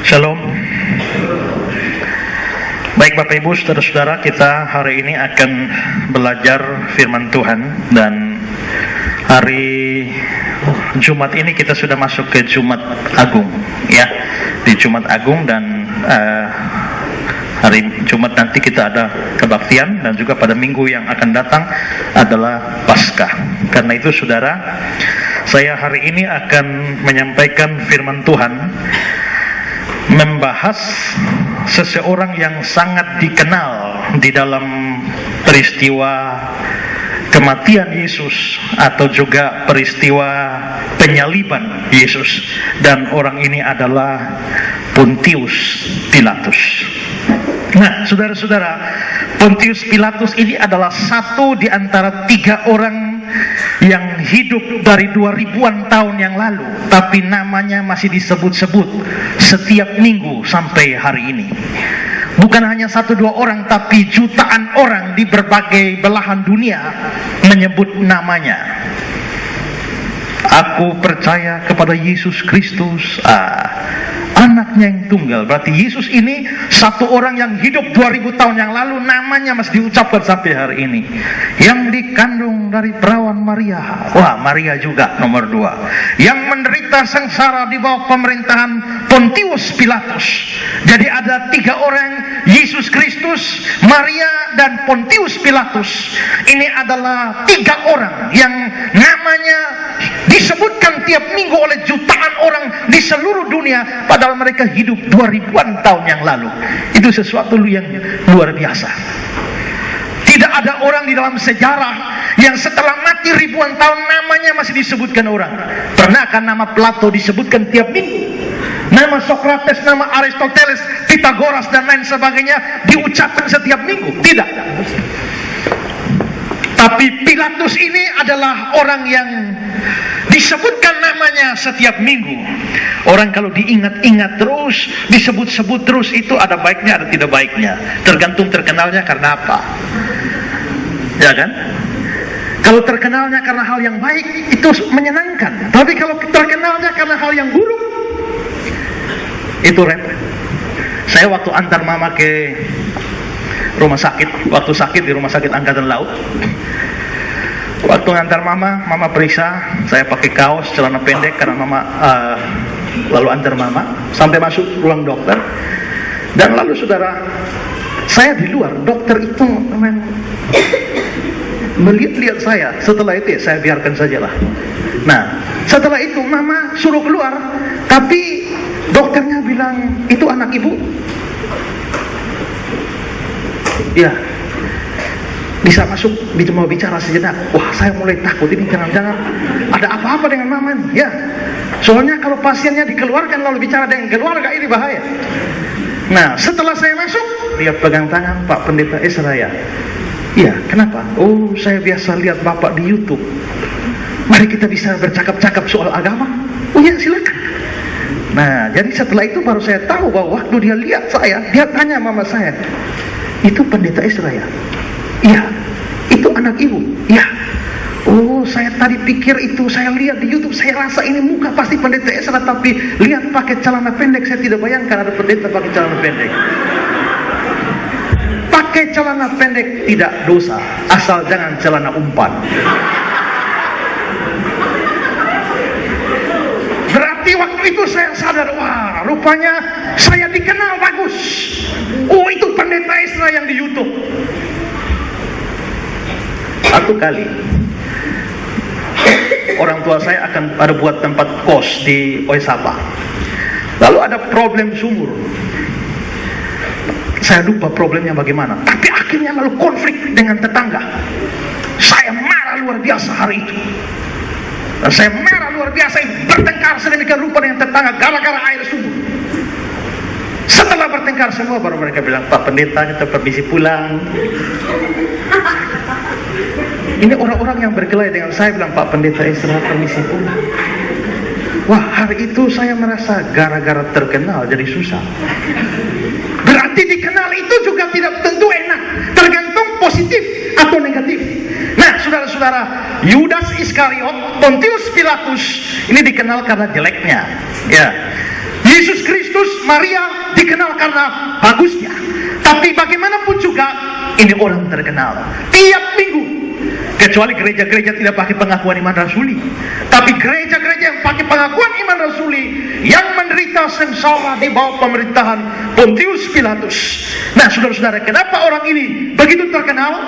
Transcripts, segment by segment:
Shalom. Baik Bapak Ibu, saudara-saudara, kita hari ini akan belajar firman Tuhan. Dan hari Jumat ini kita sudah masuk ke Jumat Agung, ya. Di Jumat Agung, dan hari Jumat nanti kita ada kebaktian, dan juga pada minggu yang akan datang adalah Paskah. Karena itu saudara, saya hari ini akan menyampaikan firman Tuhan, membahas seseorang yang sangat dikenal di dalam peristiwa kematian Yesus atau juga peristiwa penyaliban Yesus, dan orang ini adalah Pontius Pilatus. Nah, saudara-saudara, Pontius Pilatus ini adalah satu di antara 3 orang yang hidup dari 2000-an tahun yang lalu, tapi namanya masih disebut-sebut setiap minggu sampai hari ini. Bukan hanya 1-2 orang, tapi jutaan orang di berbagai belahan dunia menyebut namanya. Aku percaya kepada Yesus Kristus, anaknya yang tunggal. Berarti Yesus ini satu orang yang hidup 2000 tahun yang lalu, namanya masih diucapkan sampai hari ini. Yang dikandung dari perawan Maria. Wah, Maria juga nomor 2. Yang menderita sengsara di bawah pemerintahan Pontius Pilatus. Jadi ada 3 orang, Yesus Kristus, Maria, dan Pontius Pilatus. Ini adalah 3 orang yang namanya disebutkan tiap minggu oleh jutaan orang di seluruh dunia, padahal mereka hidup 2000-an tahun yang lalu. Itu sesuatu yang luar biasa. Tidak ada orang di dalam sejarah yang setelah mati ribuan tahun namanya masih disebutkan orang. Pernah kan nama Plato disebutkan tiap minggu? Nama Sokrates, nama Aristoteles, Pythagoras, dan lain sebagainya diucapkan setiap minggu? Tidak. Tapi Pilatus ini adalah orang yang disebutkan namanya setiap minggu. Orang kalau diingat-ingat terus, disebut-sebut terus, itu ada baiknya, ada tidak baiknya. Tergantung terkenalnya karena apa. Ya kan? Kalau terkenalnya karena hal yang baik, itu menyenangkan. Tapi kalau terkenalnya karena hal yang buruk, itu repot. Saya waktu antar mama ke rumah sakit, waktu sakit di rumah sakit Angkatan Laut, waktu ngantar mama periksa, saya pakai kaos, celana pendek karena mama lalu antar mama sampai masuk ruang dokter. Dan lalu saudara, saya di luar, dokter itu melihat saya. Setelah itu ya saya biarkan sajalah. Nah, setelah itu mama suruh keluar, tapi dokternya bilang, itu anak ibu? Ya, bisa masuk, mau bicara sejenak. Wah, saya mulai takut, ini jangan-jangan ada apa-apa dengan mama nih. Ya, soalnya kalau pasiennya dikeluarkan lalu bicara dengan keluarga, ini bahaya. Nah, setelah saya masuk, dia pegang tangan, Pak Pendeta Israel. Iya, kenapa? Oh, saya biasa lihat Bapak di YouTube. Mari kita bisa bercakap-cakap soal agama. Oh ya, silakan. Nah, jadi setelah itu baru saya tahu bahwa waktu dia lihat saya, dia tanya mama saya, itu Pendeta Israel? Iya. Itu anak ibu? Iya. Oh, saya tadi pikir itu, saya lihat di YouTube, saya rasa ini muka pasti Pendeta Israel, tapi lihat pakai celana pendek, saya tidak bayangkan ada pendeta pakai celana pendek. Pakai celana pendek tidak dosa, asal jangan celana umpan. Berarti waktu itu saya sadar, wah, rupanya saya dikenal bagus. Oh, itu Pendeta Israel yang di YouTube. Satu kali orang tua saya akan ada buat tempat kos di Oisapa. Lalu ada problem sumur. Saya lupa problemnya bagaimana, tapi akhirnya lalu konflik dengan tetangga. Saya marah luar biasa hari itu. Dan saya marah luar biasa, bertengkar sedemikian rupa dengan tetangga gara-gara air sumur. Setelah bertengkar semua, baru mereka bilang, Pak Pendeta, kita permisi pulang. Ini orang-orang yang berkelahi dengan saya bilang, Pak Pendeta Israel, permisi pulang. Wah, hari itu saya merasa gara-gara terkenal jadi susah. Berarti dikenal itu juga tidak tentu enak, tergantung positif atau negatif. Nah, saudara-saudara, Yudas Iskariot, Pontius Pilatus ini dikenal karena jeleknya. Ya, Yesus Kristus, Maria dikenal karena bagusnya. Tapi bagaimanapun juga ini orang terkenal tiap minggu. Kecuali gereja-gereja tidak pakai pengakuan iman rasuli. Tapi gereja-gereja yang pakai pengakuan iman rasuli, yang menderita sengsara di bawah pemerintahan Pontius Pilatus. Nah, saudara-saudara, kenapa orang ini begitu terkenal?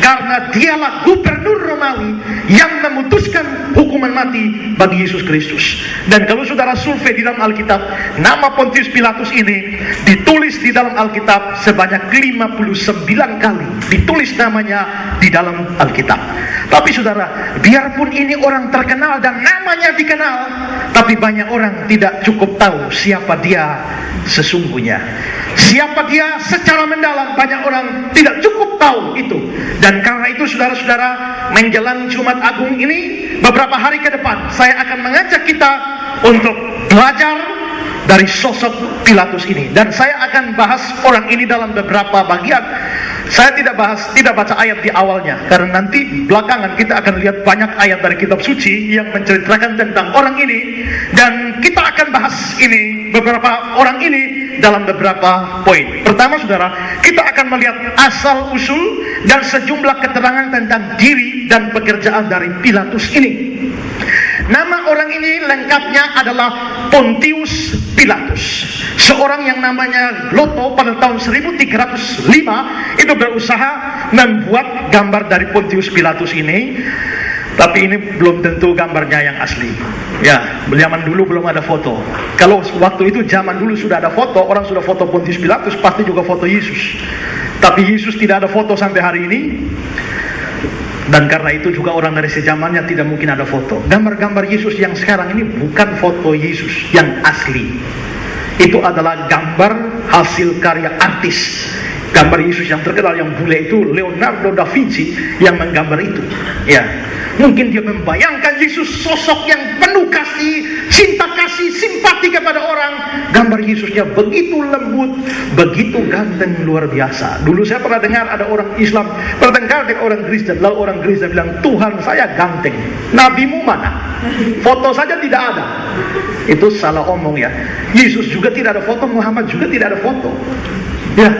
Karena dialah gubernur Romawi yang memutuskan hukuman mati bagi Yesus Kristus. Dan kalau saudara survei di dalam Alkitab, nama Pontius Pilatus ini ditulis di dalam Alkitab sebanyak 59 kali. Ditulis namanya di dalam Alkitab. Tapi saudara, biarpun ini orang terkenal dan namanya dikenal, tapi banyak orang tidak cukup tahu siapa dia sesungguhnya. Siapa dia secara mendalam, banyak orang tidak cukup tahu itu. Dan karena itu saudara-saudara, menjelang Jumat Agung ini, beberapa hari ke depan, saya akan mengajak kita untuk belajar dari sosok Pilatus ini. Dan saya akan bahas orang ini dalam beberapa bagian. Saya tidak baca ayat di awalnya, karena nanti belakangan kita akan lihat banyak ayat dari kitab suci yang menceritakan tentang orang ini. Dan kita akan bahas ini, beberapa orang ini dalam beberapa poin. Pertama saudara, kita akan melihat asal usul dan sejumlah keterangan tentang diri dan pekerjaan dari Pilatus ini. Nama orang ini lengkapnya adalah Pontius Pilatus, seorang yang namanya Loto pada tahun 1305 itu berusaha membuat gambar dari Pontius Pilatus ini. Tapi ini belum tentu gambarnya yang asli. Ya, zaman dulu belum ada foto. Kalau waktu itu zaman dulu sudah ada foto, orang sudah foto Pontius Pilatus, pasti juga foto Yesus. Tapi Yesus tidak ada foto sampai hari ini. Dan karena itu juga orang dari sejamannya tidak mungkin ada foto. Gambar-gambar Yesus yang sekarang ini bukan foto Yesus yang asli. Itu adalah gambar hasil karya artis. Gambar Yesus yang terkenal yang bule itu Leonardo da Vinci yang menggambar itu. Ya, mungkin dia membayangkan Yesus sosok yang penuh kasih, cinta kasih, simpati kepada orang. Gambar Yesusnya begitu lembut, begitu ganteng, luar biasa. Dulu saya pernah dengar ada orang Islam bertengkar dengan orang Kristen, lalu orang Kristen bilang, Tuhan saya ganteng, nabimu mana? Foto saja tidak ada. Itu salah omong ya. Yesus juga tidak ada foto, Muhammad juga tidak ada foto. Ya.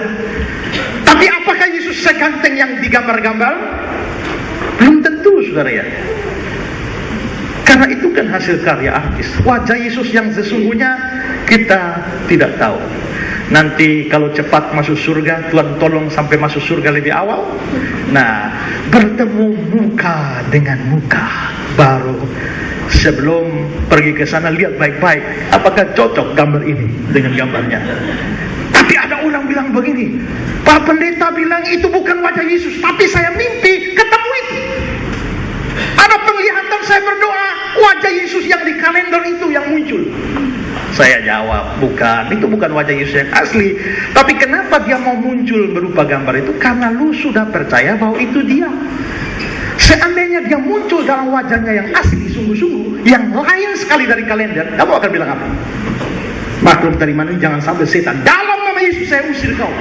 Tapi apakah Yesus seganteng yang digambar-gambar? Belum tentu saudara ya. Karena itu kan hasil karya artis. Wajah Yesus yang sesungguhnya kita tidak tahu. Nanti kalau cepat masuk surga, Tuhan tolong sampai masuk surga lebih awal. Nah, bertemu muka dengan muka, baru sebelum pergi ke sana lihat baik-baik apakah cocok gambar ini dengan gambarnya. Tapi ada orang bilang begini, Pak Pendeta bilang itu bukan wajah Yesus, tapi saya mimpi ketemu itu. Ada penglihatan, saya berdoa, wajah Yesus yang di kalender itu yang muncul. Saya jawab, bukan, itu bukan wajah Yesus yang asli. Tapi kenapa dia mau muncul berupa gambar itu? Karena lu sudah percaya bahwa itu dia. Seandainya dia muncul dalam wajahnya yang asli, sungguh-sungguh, yang lain sekali dari kalender, kamu akan bilang apa? Maklum dari mana, jangan sampai setan, dalam nama Yesus saya usir kau.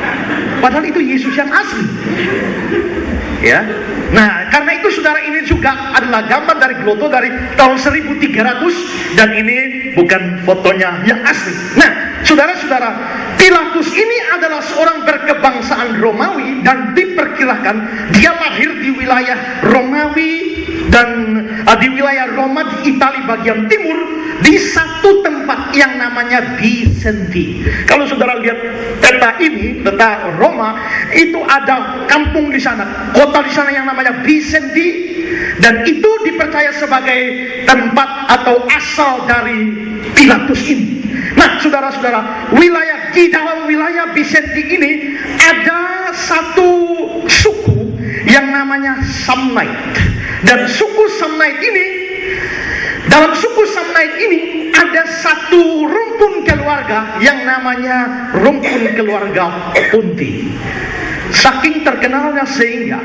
Padahal itu Yesus yang asli. Ya. Nah, karena itu saudara, ini juga adalah gambar dari Gloto dari tahun 1300 dan ini bukan fotonya yang asli. Nah, saudara-saudara, Pilatus ini adalah seorang berkebangsaan Romawi dan diperkirakan dia lahir di wilayah Romawi dan di wilayah Roma di Italia bagian timur, di satu tempat yang namanya Vicenti. Kalau saudara lihat peta ini, peta Roma, itu ada kampung di sana, kota di sana yang namanya Vicenti, dan itu dipercaya sebagai tempat atau asal dari Pilatus ini. Nah, saudara-saudara, di dalam wilayah Vicenti ini ada satu suku yang namanya Samnite. Dan suku Samnite ini, dalam suku Samnite ini ada satu rumpun keluarga yang namanya rumpun keluarga Ponti. Saking terkenalnya sehingga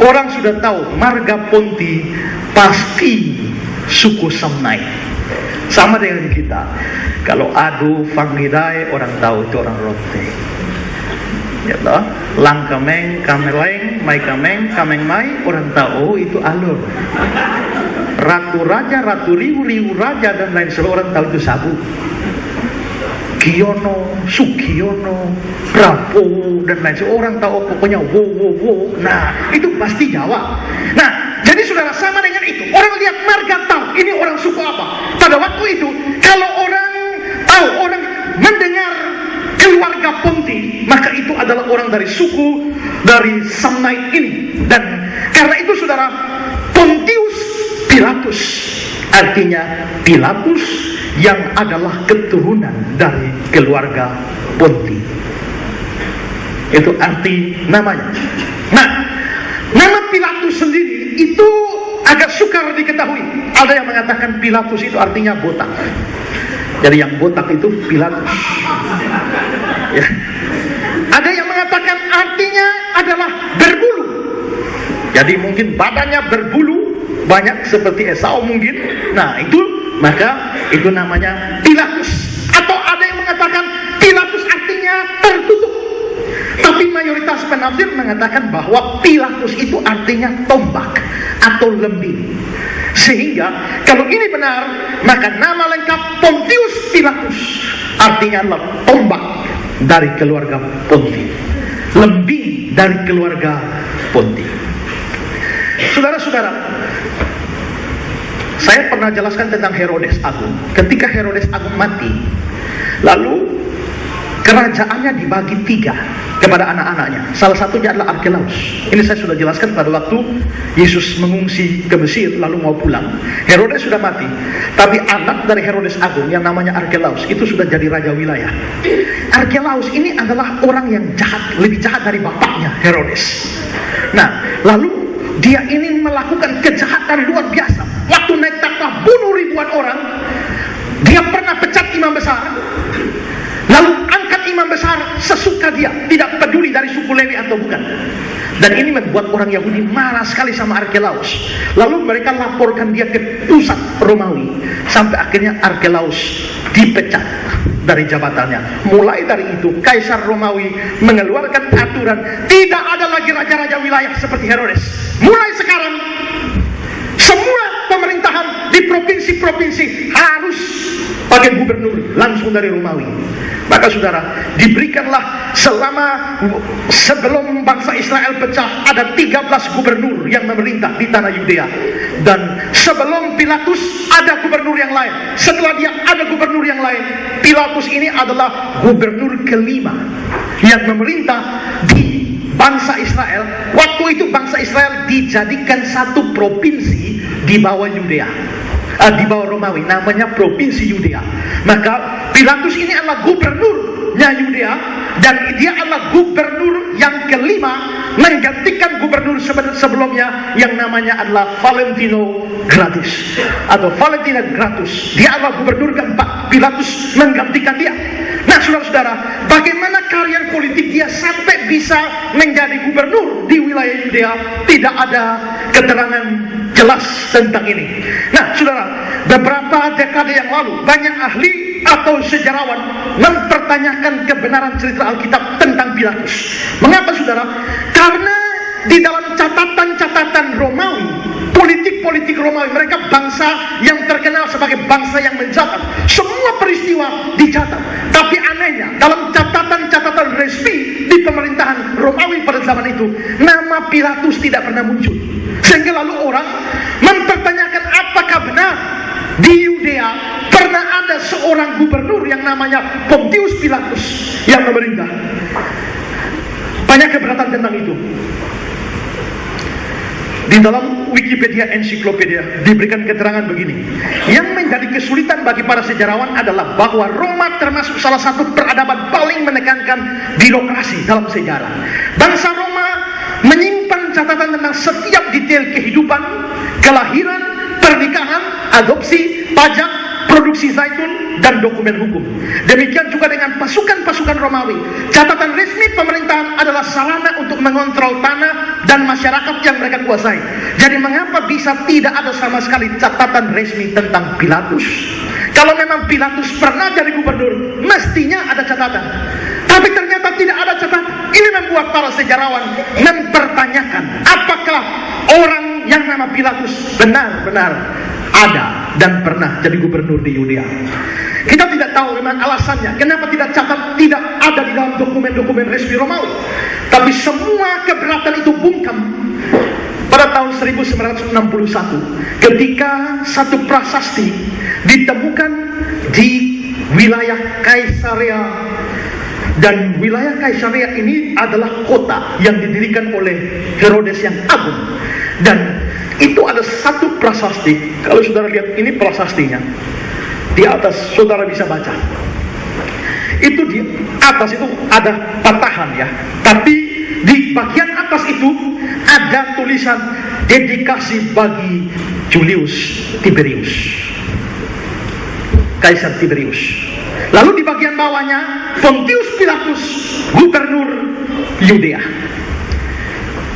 orang sudah tahu marga Ponti pasti suku Samnite. Sama dengan kita. Kalau adu Fangidai, orang tahu itu orang Rote. Ya toh, Lang Kameng, Kameleng, Mai Kameng, Kameng Mai, orang tahu itu alur. Ratu Raja, Ratu Riu, Riu Raja dan lain sebagainya, orang tahu itu Sabu. Giono, Sugiono, Prabowo, dan lain sebagainya. Orang tahu pokoknya wo. Nah, itu pasti Jawa. Nah, jadi saudara, sama dengan itu. Orang lihat marga tahu ini orang suku apa. Pada waktu itu, kalau orang tahu, orang mendengar keluarga Ponti, maka itu adalah orang dari suku dari Samnite ini. Dan karena itu saudara, Pontius Pilatus artinya Pilatus yang adalah keturunan dari keluarga Ponti. Itu arti namanya. Nah, nama Pilatus sendiri itu agak sukar diketahui. Ada yang mengatakan Pilatus itu artinya botak. Jadi yang botak itu Pilatus. Ya. Ada yang mengatakan artinya adalah berbulu. Jadi mungkin badannya berbulu banyak seperti Esau mungkin. Nah, itu maka itu namanya Pilatus. Atau ada yang mengatakan Pilatus artinya tertutup. Tapi mayoritas penafsir mengatakan bahwa Pilatus itu artinya tombak atau lembing. Sehingga kalau ini benar, maka nama lengkap Pontius Pilatus artinya adalah tombak dari keluarga Ponti, lembing dari keluarga Ponti. Saudara-saudara, saya pernah jelaskan tentang Herodes Agung. Ketika Herodes Agung mati, lalu kerajaannya dibagi 3 kepada anak-anaknya. Salah satunya adalah Arkelaus. Ini saya sudah jelaskan pada waktu Yesus mengungsi ke Mesir lalu mau pulang. Herodes sudah mati, tapi anak dari Herodes Agung yang namanya Arkelaus itu sudah jadi raja wilayah. Arkelaus ini adalah orang yang jahat, lebih jahat dari bapaknya Herodes. Nah, lalu dia ini melakukan kejahatan luar biasa. Waktu naik takhta bunuh ribuan orang. Dia pernah pecat imam besar, lalu angkat imam besar sesuka dia, tidak peduli dari suku Lewi atau bukan. Dan ini membuat orang Yahudi marah sekali sama Arkelaus. Lalu mereka laporkan dia ke pusat Romawi. Sampai akhirnya Arkelaus dipecat dari jabatannya. Mulai dari itu Kaisar Romawi mengeluarkan aturan tidak ada lagi raja-raja wilayah seperti Herodes. Mulai sekarang semua pemerintahan di provinsi-provinsi harus pakai gubernur langsung dari Romawi. Maka saudara, diberikanlah sebelum bangsa Israel pecah ada 13 gubernur yang memerintah di tanah Yudea. Dan sebelum Pilatus ada gubernur yang lain. Setelah dia ada gubernur yang lain, Pilatus ini adalah gubernur kelima yang memerintah di bangsa Israel. Waktu itu bangsa Israel dijadikan satu provinsi di bawah Yudea, di bawah Romawi, namanya provinsi Yudea. Maka Pilatus ini adalah gubernurnya Yudea, dan dia adalah gubernur yang kelima menggantikan gubernur sebelumnya yang namanya adalah Valentino Gratus atau Valentina Gratus. Dia adalah gubernur keempat. Pilatus menggantikan dia. Nah, saudara-saudara, bagaimana karier politik dia sampai bisa menjadi gubernur di wilayah Yudea? Tidak ada keterangan jelas tentang ini. Nah, saudara, beberapa dekade yang lalu banyak ahli atau sejarawan mempertanyakan kebenaran cerita Alkitab tentang Pilatus. Mengapa, saudara? Karena di dalam catatan-catatan Romawi, politik-politik Romawi, mereka bangsa yang terkenal sebagai bangsa yang mencatat. Semua peristiwa dicatat. Tapi anehnya, dalam catatan-catatan resmi di pemerintahan Romawi pada zaman itu, nama Pilatus tidak pernah muncul. Sehingga lalu orang mempertanyakan apakah benar di Yudea pernah ada seorang gubernur yang namanya Pontius Pilatus yang memerintah. Banyak keberatan tentang itu. Di dalam Wikipedia ensiklopedia diberikan keterangan begini. Yang menjadi kesulitan bagi para sejarawan adalah bahwa Roma termasuk salah satu peradaban paling menekankan birokrasi dalam sejarah. Bangsa Roma menyimpan catatan tentang setiap detail kehidupan, kelahiran, pernikahan, adopsi, pajak, produksi zaitun, dan dokumen hukum. Demikian juga dengan pasukan-pasukan Romawi. Catatan resmi pemerintahan adalah sarana untuk mengontrol tanah dan masyarakat yang mereka kuasai. Jadi mengapa bisa tidak ada sama sekali catatan resmi tentang Pilatus? Kalau memang Pilatus pernah jadi gubernur, mestinya ada catatan. Tapi ternyata tidak ada catatan. Ini membuat para sejarawan mempertanyakan apakah orang yang nama Pilatus benar-benar ada dan pernah jadi gubernur di Yudea. Kita tidak tahu memang alasannya, kenapa tidak ada di dalam dokumen-dokumen resmi Romawi. Tapi semua keberatan itu bungkam pada tahun 1961 ketika satu prasasti ditemukan di wilayah Kaisarea. Dan wilayah Kaisarea ini adalah kota yang didirikan oleh Herodes yang agung. Dan itu ada satu prasasti. Kalau saudara lihat ini prasastinya, di atas saudara bisa baca. Itu di atas itu ada patahan ya. Tapi di bagian atas itu ada tulisan dedikasi bagi Julius Tiberius, Kaisar Tiberius. Lalu di bagian bawahnya Pontius Pilatus, gubernur Yudea.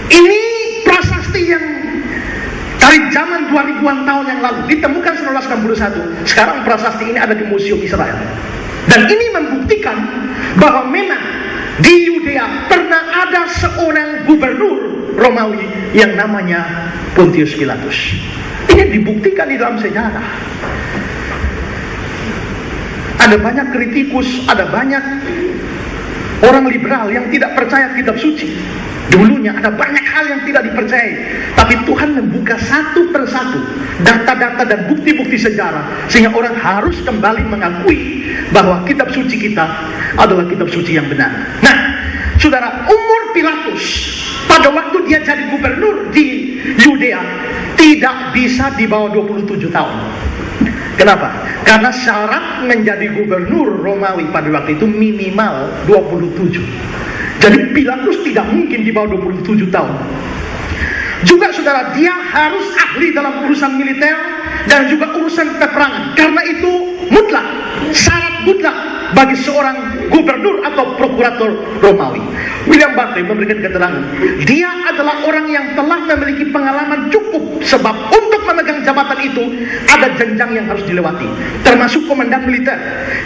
Ini prasasti yang dari zaman 2000-an tahun yang lalu ditemukan 1961. Sekarang prasasti ini ada di Museum Israel. Dan ini membuktikan bahwa memang di Yudea pernah ada seorang gubernur Romawi yang namanya Pontius Pilatus. Ini dibuktikan di dalam sejarah. Ada banyak kritikus, ada banyak orang liberal yang tidak percaya kitab suci. Dulunya ada banyak hal yang tidak dipercayai, tapi Tuhan membuka satu persatu data-data dan bukti-bukti sejarah, sehingga orang harus kembali mengakui bahwa kitab suci kita adalah kitab suci yang benar. Nah, saudara, umur Pilatus pada waktu dia jadi gubernur di Yudea tidak bisa di bawah 27 tahun. Kenapa? Karena syarat menjadi gubernur Romawi pada waktu itu minimal 27. Jadi Pilatus tidak mungkin di bawah 27 tahun. Juga saudara, dia harus ahli dalam urusan militer dan juga urusan peperangan. Karena itu mutlak, syarat mutlak bagi seorang gubernur atau prokurator Romawi. William Barclay memberikan keterangan, dia adalah orang yang telah memiliki pengalaman cukup, sebab untuk memegang jabatan itu ada jenjang yang harus dilewati, termasuk komandan militer,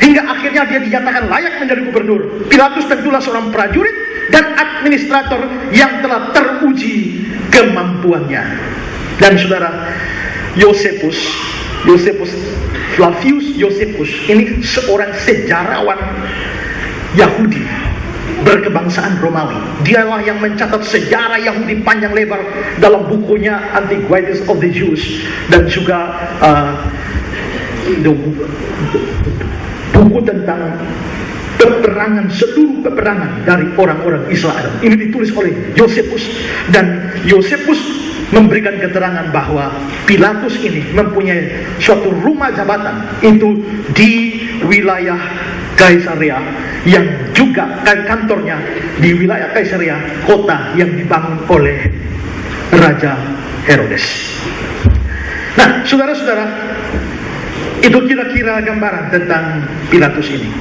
hingga akhirnya dia dinyatakan layak menjadi gubernur. Pilatus tentulah seorang prajurit dan administrator yang telah teruji kemampuannya. Dan saudara, Josephus Flavius Josephus ini seorang sejarawan Yahudi berkebangsaan Romawi. Dialah yang mencatat sejarah Yahudi panjang lebar dalam bukunya Antiquities of the Jews, dan juga buku tentang peperangan, seluruh peperangan dari orang-orang Israel. Ini ditulis oleh Josephus, dan Josephus memberikan keterangan bahwa Pilatus ini mempunyai suatu rumah jabatan itu di wilayah Kaisarea, yang juga kantornya di wilayah Kaisarea, kota yang dibangun oleh Raja Herodes. Nah, saudara-saudara, itu kira-kira gambaran tentang Pilatus ini.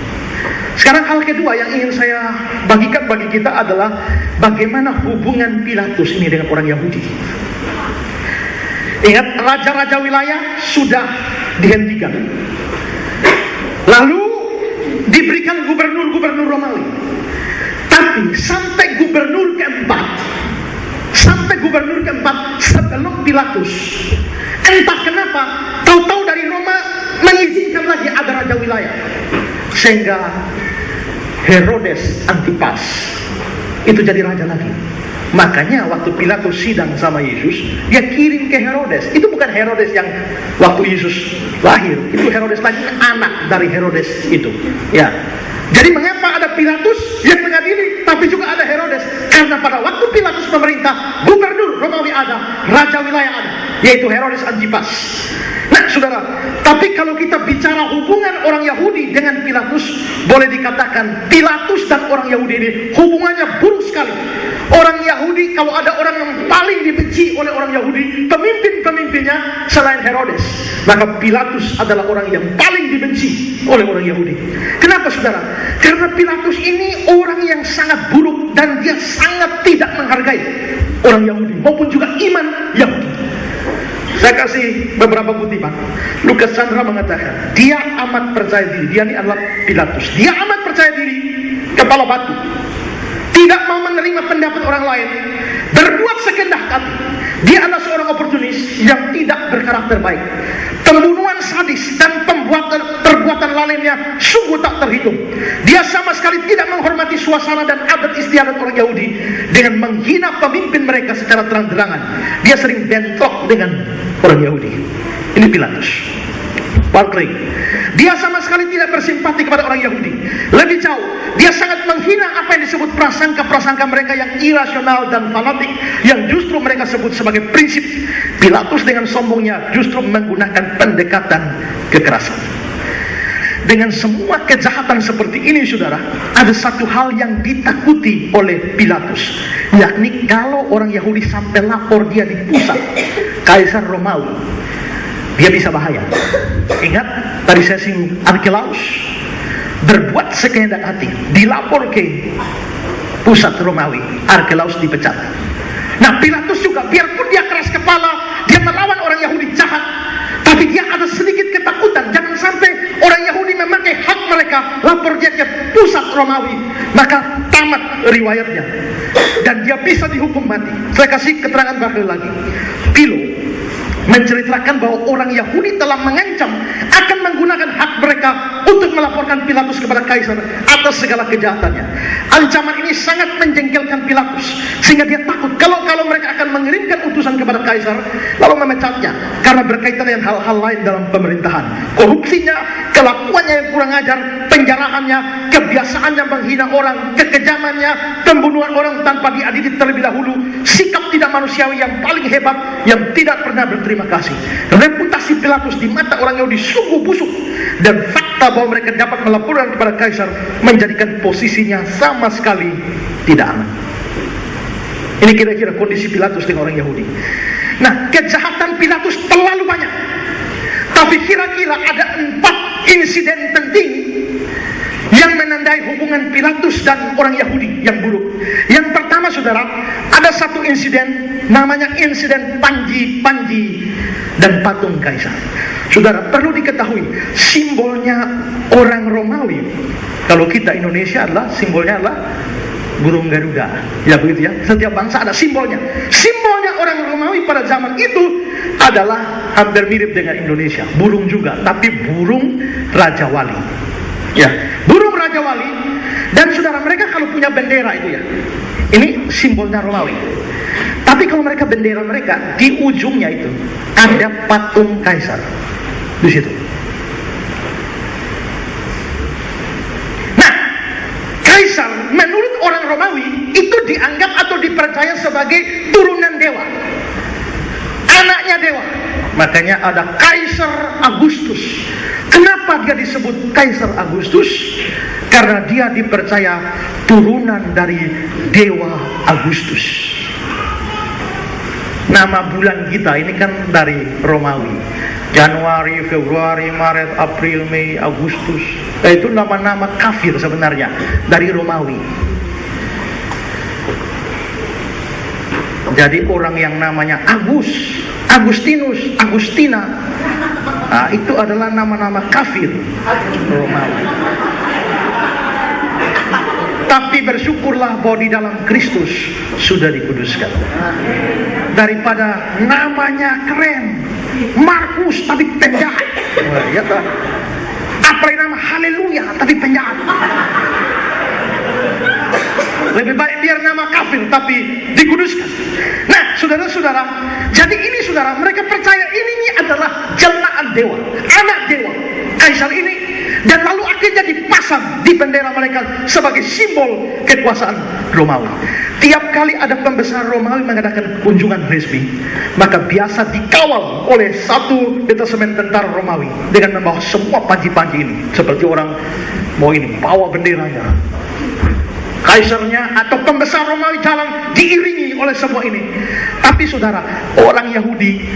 Sekarang hal kedua yang ingin saya bagikan bagi kita adalah bagaimana hubungan Pilatus ini dengan orang Yahudi. Ingat, raja-raja wilayah sudah dihentikan, lalu diberikan gubernur-gubernur Romawi. Tapi sampai gubernur keempat sebelum Pilatus, entah kenapa tahu-tahu dari Roma mengizinkan lagi ada raja wilayah, sehingga Herodes Antipas itu jadi raja lagi. Makanya waktu Pilatus sidang sama Yesus, dia kirim ke Herodes. Itu bukan Herodes yang waktu Yesus lahir, itu Herodes lagi, anak dari Herodes itu. Ya. Jadi mengapa ada Pilatus yang mengadili, tapi juga ada Herodes? Karena pada waktu Pilatus memerintah, gubernur Romawi ada, raja wilayah ada, yaitu Herodes Antipas. Nah, saudara, tapi kalau kita bicara hubungan orang Yahudi dengan Pilatus, boleh dikatakan Pilatus dan orang Yahudi ini hubungannya buruk sekali. Orang Yahudi, kalau ada orang yang paling dibenci oleh orang Yahudi, pemimpin-pemimpinnya selain Herodes, maka Pilatus adalah orang yang paling dibenci oleh orang Yahudi. Kenapa, saudara? Karena Pilatus ini orang yang sangat buruk, dan dia sangat tidak menghargai orang Yahudi maupun juga iman Yahudi. Saya kasih beberapa kutipan. Lukas Chandra mengatakan, dia amat percaya diri. Dia ini adalah Pilatus. Dia amat percaya diri, kepala batu, tidak mau menerima pendapat orang lain, berbuat sekehendak hati, Dia adalah seorang oportunis yang tidak berkarakter baik. Pembunuhan sadis dan perbuatan lainnya sungguh tak terhitung. Dia sama sekali tidak menghormati suasana dan adat istiadat orang Yahudi dengan menghina pemimpin mereka secara terang-terangan. Dia sering bentrok dengan orang Yahudi. Ini Pilatus. Barclay. Dia sama sekali tidak bersimpati kepada orang Yahudi. Lebih jauh, dia sangat menghina apa yang disebut prasangka-prasangka mereka yang irasional dan fanatik, yang justru mereka sebut sebagai prinsip. Pilatus dengan sombongnya justru menggunakan pendekatan kekerasan. Dengan semua kejahatan seperti ini, saudara, ada satu hal yang ditakuti oleh Pilatus, yakni kalau orang Yahudi sampai lapor dia di pusat Kaisar Romawi, dia bisa bahaya. Ingat, tadi saya singgung Arkelaus berbuat sekehendak hati, dilapor ke pusat Romawi, Arkelaus dipecat. Nah, Pilatus juga, biarpun dia keras kepala, dia melawan orang Yahudi jahat, tapi dia ada sedikit ketakutan, jangan sampai orang Yahudi memakai hak mereka, lapor dia ke pusat Romawi, maka tamat riwayatnya dan dia bisa dihukum mati. Saya kasih keterangan bakal lagi. Philo menceritakan bahwa orang Yahudi telah mengancam akan menggunakan hak mereka untuk melaporkan Pilatus kepada Kaisar atas segala kejahatannya. Ancaman ini sangat menjengkelkan Pilatus, sehingga dia takut kalau mereka akan mengirimkan utusan kepada Kaisar lalu memecatnya karena berkaitan dengan hal-hal lain dalam pemerintahan, korupsinya, kelakuannya yang kurang ajar, penjarahannya, kebiasaannya menghina orang, kekejamannya, pembunuhan orang tanpa diadili terlebih dahulu, sikap tidak manusiawi yang paling hebat yang tidak pernah berterima kasih. Reputasi Pilatus di mata orang Yahudi sungguh busuk, dan fakta bahwa mereka dapat melaporkan kepada Kaisar menjadikan posisinya sama sekali tidak aman. Ini kira-kira kondisi Pilatus dengan orang Yahudi. Nah, kejahatan Pilatus terlalu banyak, tapi kira-kira ada 4 insiden penting yang menandai hubungan Pilatus dan orang Yahudi yang buruk. Yang pertama, saudara, ada satu insiden namanya insiden Panji dan patung Kaisar. Saudara, perlu diketahui, simbolnya orang Romawi, kalau kita Indonesia adalah simbolnya adalah burung Garuda, ya begitu ya. Setiap bangsa ada simbolnya. Simbolnya orang Romawi pada zaman itu adalah hampir mirip dengan Indonesia, burung juga, tapi burung Raja Wali. Ya, burung Raja Wali. Dan saudara, mereka kalau punya bendera itu ya, ini simbolnya Romawi. Tapi kalau mereka bendera mereka di ujungnya itu ada patung Kaisar di situ. Nah, Kaisar menurut orang Romawi itu dianggap atau dipercaya sebagai turunan dewa, anaknya dewa. Makanya ada Kaisar Agustus. Kenapa dia disebut Kaisar Agustus? Karena dia dipercaya turunan dari dewa Agustus. Nama bulan kita ini kan dari Romawi. Januari, Februari, Maret, April, Mei, Agustus. Nah, itu nama-nama kafir sebenarnya dari Romawi. Jadi orang yang namanya Agustinus, Agustina, nah, itu adalah nama-nama kafir Romawi. Tapi bersyukurlah bahwa di dalam Kristus sudah dikuduskan. Daripada namanya keren, Markus tapi penjahat. Wah, ya tak? Apalagi nama Haleluya tapi penjahat. Lebih baik biar nama kafir tapi dikuduskan. Nah, saudara-saudara, jadi ini saudara, mereka percaya ini adalah jelmaan dewa, anak dewa, Kaisar ini, dan lalu akhirnya dipasang di bendera mereka sebagai simbol kekuasaan Romawi. Tiap kali ada pembesar Romawi mengadakan kunjungan resmi, maka biasa dikawal oleh satu detasemen tentara Romawi dengan membawa semua panji-panji ini, seperti orang mau ini bawa benderanya. Kaisarnya atau pembesar Romawi jalan diiringi oleh semua ini. Tapi saudara, orang Yahudi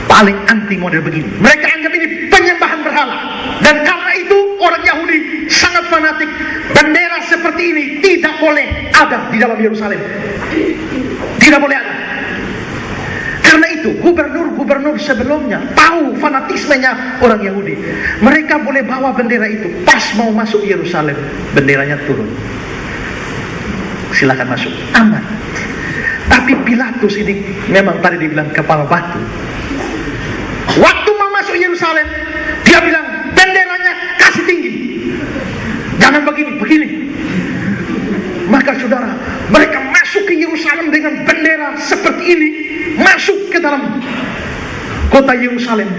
paling anti model begini. Mereka anggap ini penyembahan berhala. Dan karena itu orang Yahudi sangat fanatik. Bendera seperti ini tidak boleh ada di dalam Yerusalem. Tidak boleh ada. Karena itu gubernur-gubernur sebelumnya tahu fanatismenya orang Yahudi. Mereka boleh bawa bendera itu, pas mau masuk Yerusalem benderanya turun. Silakan masuk, aman. Tapi Pilatus ini memang tadi dibilang kepala batu. Waktu mau masuk Yerusalem, dia bilang benderanya kasih tinggi, jangan begini. Maka saudara, mereka masuk ke Yerusalem dengan bendera seperti ini, masuk ke dalam kota Yerusalem.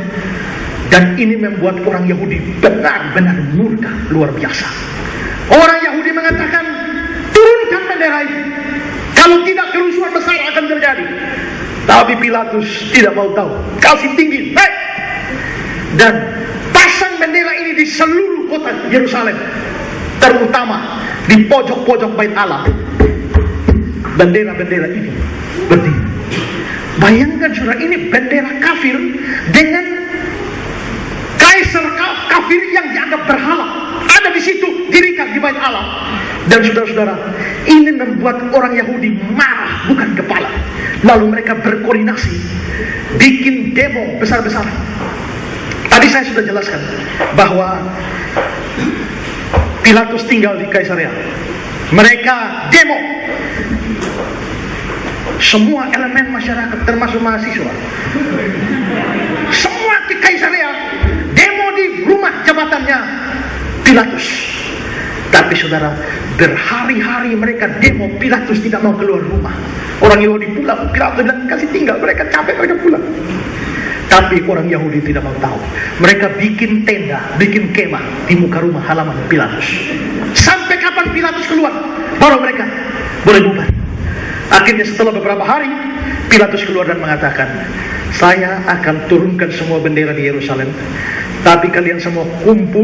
Dan ini membuat orang Yahudi benar-benar murka, luar biasa. Orang Yahudi mengatakan, turunkan bendera itu, kalau tidak kerusuhan besar akan terjadi. Tapi Pilatus tidak mau tahu, kasih tinggi, naik. Dan pasang bendera ini di seluruh kota Yerusalem, terutama di pojok-pojok bait Allah. Bendera-bendera ini berdiri. Bayangkan saudara, ini bendera kafir dengan kaisar kafir yang dianggap berhala ada di situ, dirikan di bait Allah. Dan saudara-saudara, ini membuat orang Yahudi marah bukan kepala. Lalu mereka berkoordinasi, bikin demo besar-besaran. Tadi saya sudah jelaskan bahwa Pilatus tinggal di Kaisarea. Mereka demo. Semua elemen masyarakat termasuk mahasiswa, semua ke Kaisarea, demo di rumah jabatannya Pilatus. Tapi saudara, berhari-hari mereka demo, Pilatus tidak mau keluar rumah. Orang Yahudi pulang, Pilatus bilang kasih tinggal, mereka capek, mereka pulang. Tapi orang Yahudi tidak mau tahu. Mereka bikin tenda, bikin kemah di muka rumah halaman Pilatus. Sampai kapan Pilatus keluar, baru mereka boleh bubar. Akhirnya setelah beberapa hari, Pilatus keluar dan mengatakan, saya akan turunkan semua bendera di Yerusalem, tapi kalian semua kumpul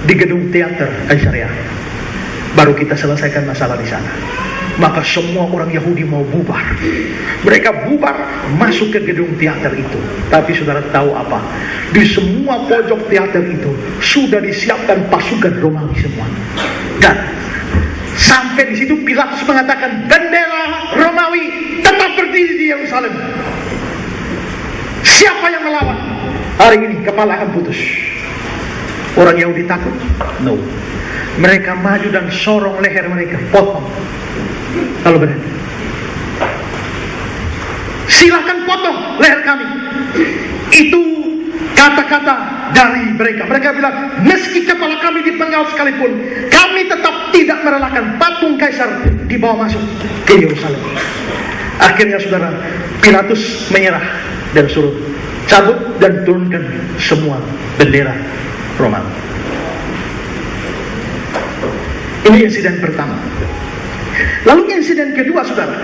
di gedung teater Kaisarea. Baru kita selesaikan masalah di sana. Maka semua orang Yahudi mau bubar. Mereka bubar masuk ke gedung teater itu. Tapi saudara tahu apa? Di semua pojok teater itu sudah disiapkan pasukan Romawi semua. Dan sampai di situ Pilatus mengatakan bendera Romawi tetap berdiri di Yerusalem. Siapa yang melawan? Hari ini kepala akan putus. Orang Yahudi takut? No. Mereka maju dan sorong leher mereka, potong. Kalau berani, silakan potong leher kami. Itu kata-kata dari mereka. Mereka bilang, meski kepala kami dipenggal sekalipun, kami tetap tidak merelakan patung kaisar dibawa masuk ke Yerusalem. Akhirnya saudara, Pilatus menyerah dan suruh cabut dan turunkan semua bendera Romawi. Ini insiden pertama. Lalu insiden kedua saudara,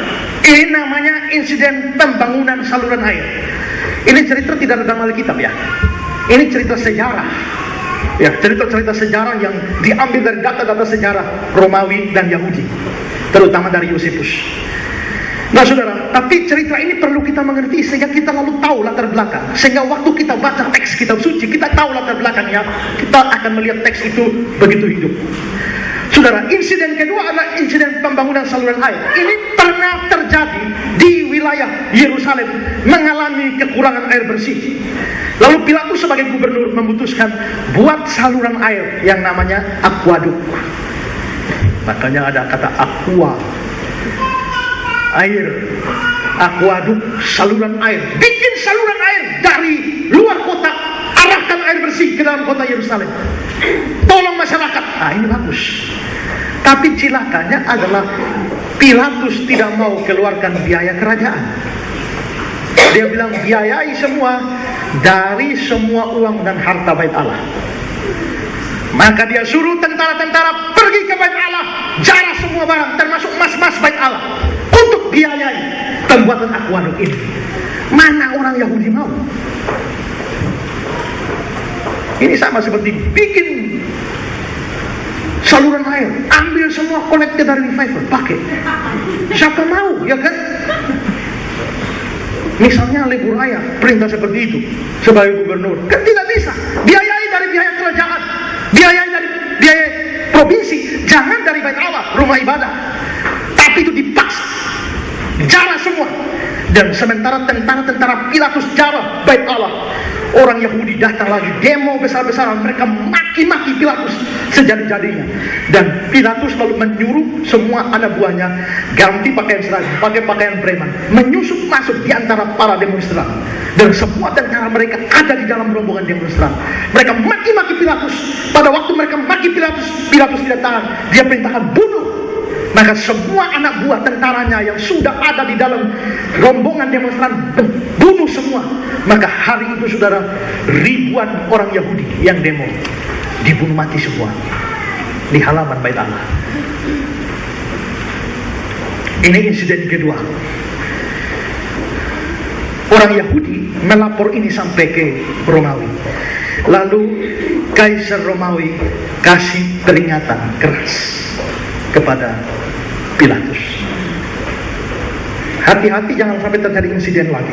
ini namanya insiden pembangunan saluran air. Ini cerita tidak ada dalam Alkitab ya. Ini cerita sejarah. Ya, cerita-cerita sejarah yang diambil dari data-data sejarah Romawi dan Yahudi, terutama dari Yosefus. Nah saudara, tapi cerita ini perlu kita mengerti sehingga kita lalu tahu latar belakang. Sehingga waktu kita baca teks kitab suci, kita tahu latar belakangnya. Kita akan melihat teks itu begitu hidup. Saudara, insiden kedua adalah insiden pembangunan saluran air. Ini pernah terjadi di wilayah Yerusalem, mengalami kekurangan air bersih. Lalu Pilatus sebagai gubernur memutuskan buat saluran air yang namanya aquaduk. Makanya ada kata aqua, air, aquaduk, saluran air. Bikin saluran air dari luar kota, arahkan air bersih ke dalam kota Yerusalem. Tolong masyarakat. Nah ini bagus. Tapi cilakanya adalah Pilatus tidak mau keluarkan biaya kerajaan. Dia bilang biayai semua dari semua uang dan harta bait Allah. Maka dia suruh tentara-tentara pergi ke bait Allah, jarah semua barang termasuk emas-emas bait Allah untuk biayai pembuatan aquaduk ini. Mana orang Yahudi mau? Ini sama seperti bikin saluran air, ambil semua kolektor dari revival, pakai. Siapa mau, ya kan? Misalnya libur ayah, perintah seperti itu sebagai gubernur, kan tidak bisa. Biayai dari biaya kerajaan, biayai dari biaya provinsi, jangan dari bait Allah, rumah ibadah. Tapi itu dipaksa, jarah semua. Dan sementara tentara-tentara Pilatus jarah bait Allah, Orang Yahudi datang lagi, demo besar-besaran, mereka maki-maki Pilatus sejadi-jadinya. Dan Pilatus lalu menyuruh semua anak buahnya ganti pakaian seragam, pakai pakaian preman, menyusup masuk di antara para demonstran. Dan semua tentara mereka ada di dalam rombongan demonstran. Mereka maki-maki Pilatus. Pada waktu mereka maki Pilatus, Pilatus tidak tahan, dia perintahkan bunuh. Maka semua anak buah tentaranya yang sudah ada di dalam rombongan demonstran bunuh semua. Maka hari itu saudara, ribuan orang Yahudi yang demo dibunuh mati semua di halaman Bait Allah. Ini insiden kedua. Orang Yahudi melapor ini sampai ke Romawi. Lalu Kaisar Romawi kasih peringatan keras kepada Pilatus. Hati-hati jangan sampai terjadi insiden lagi.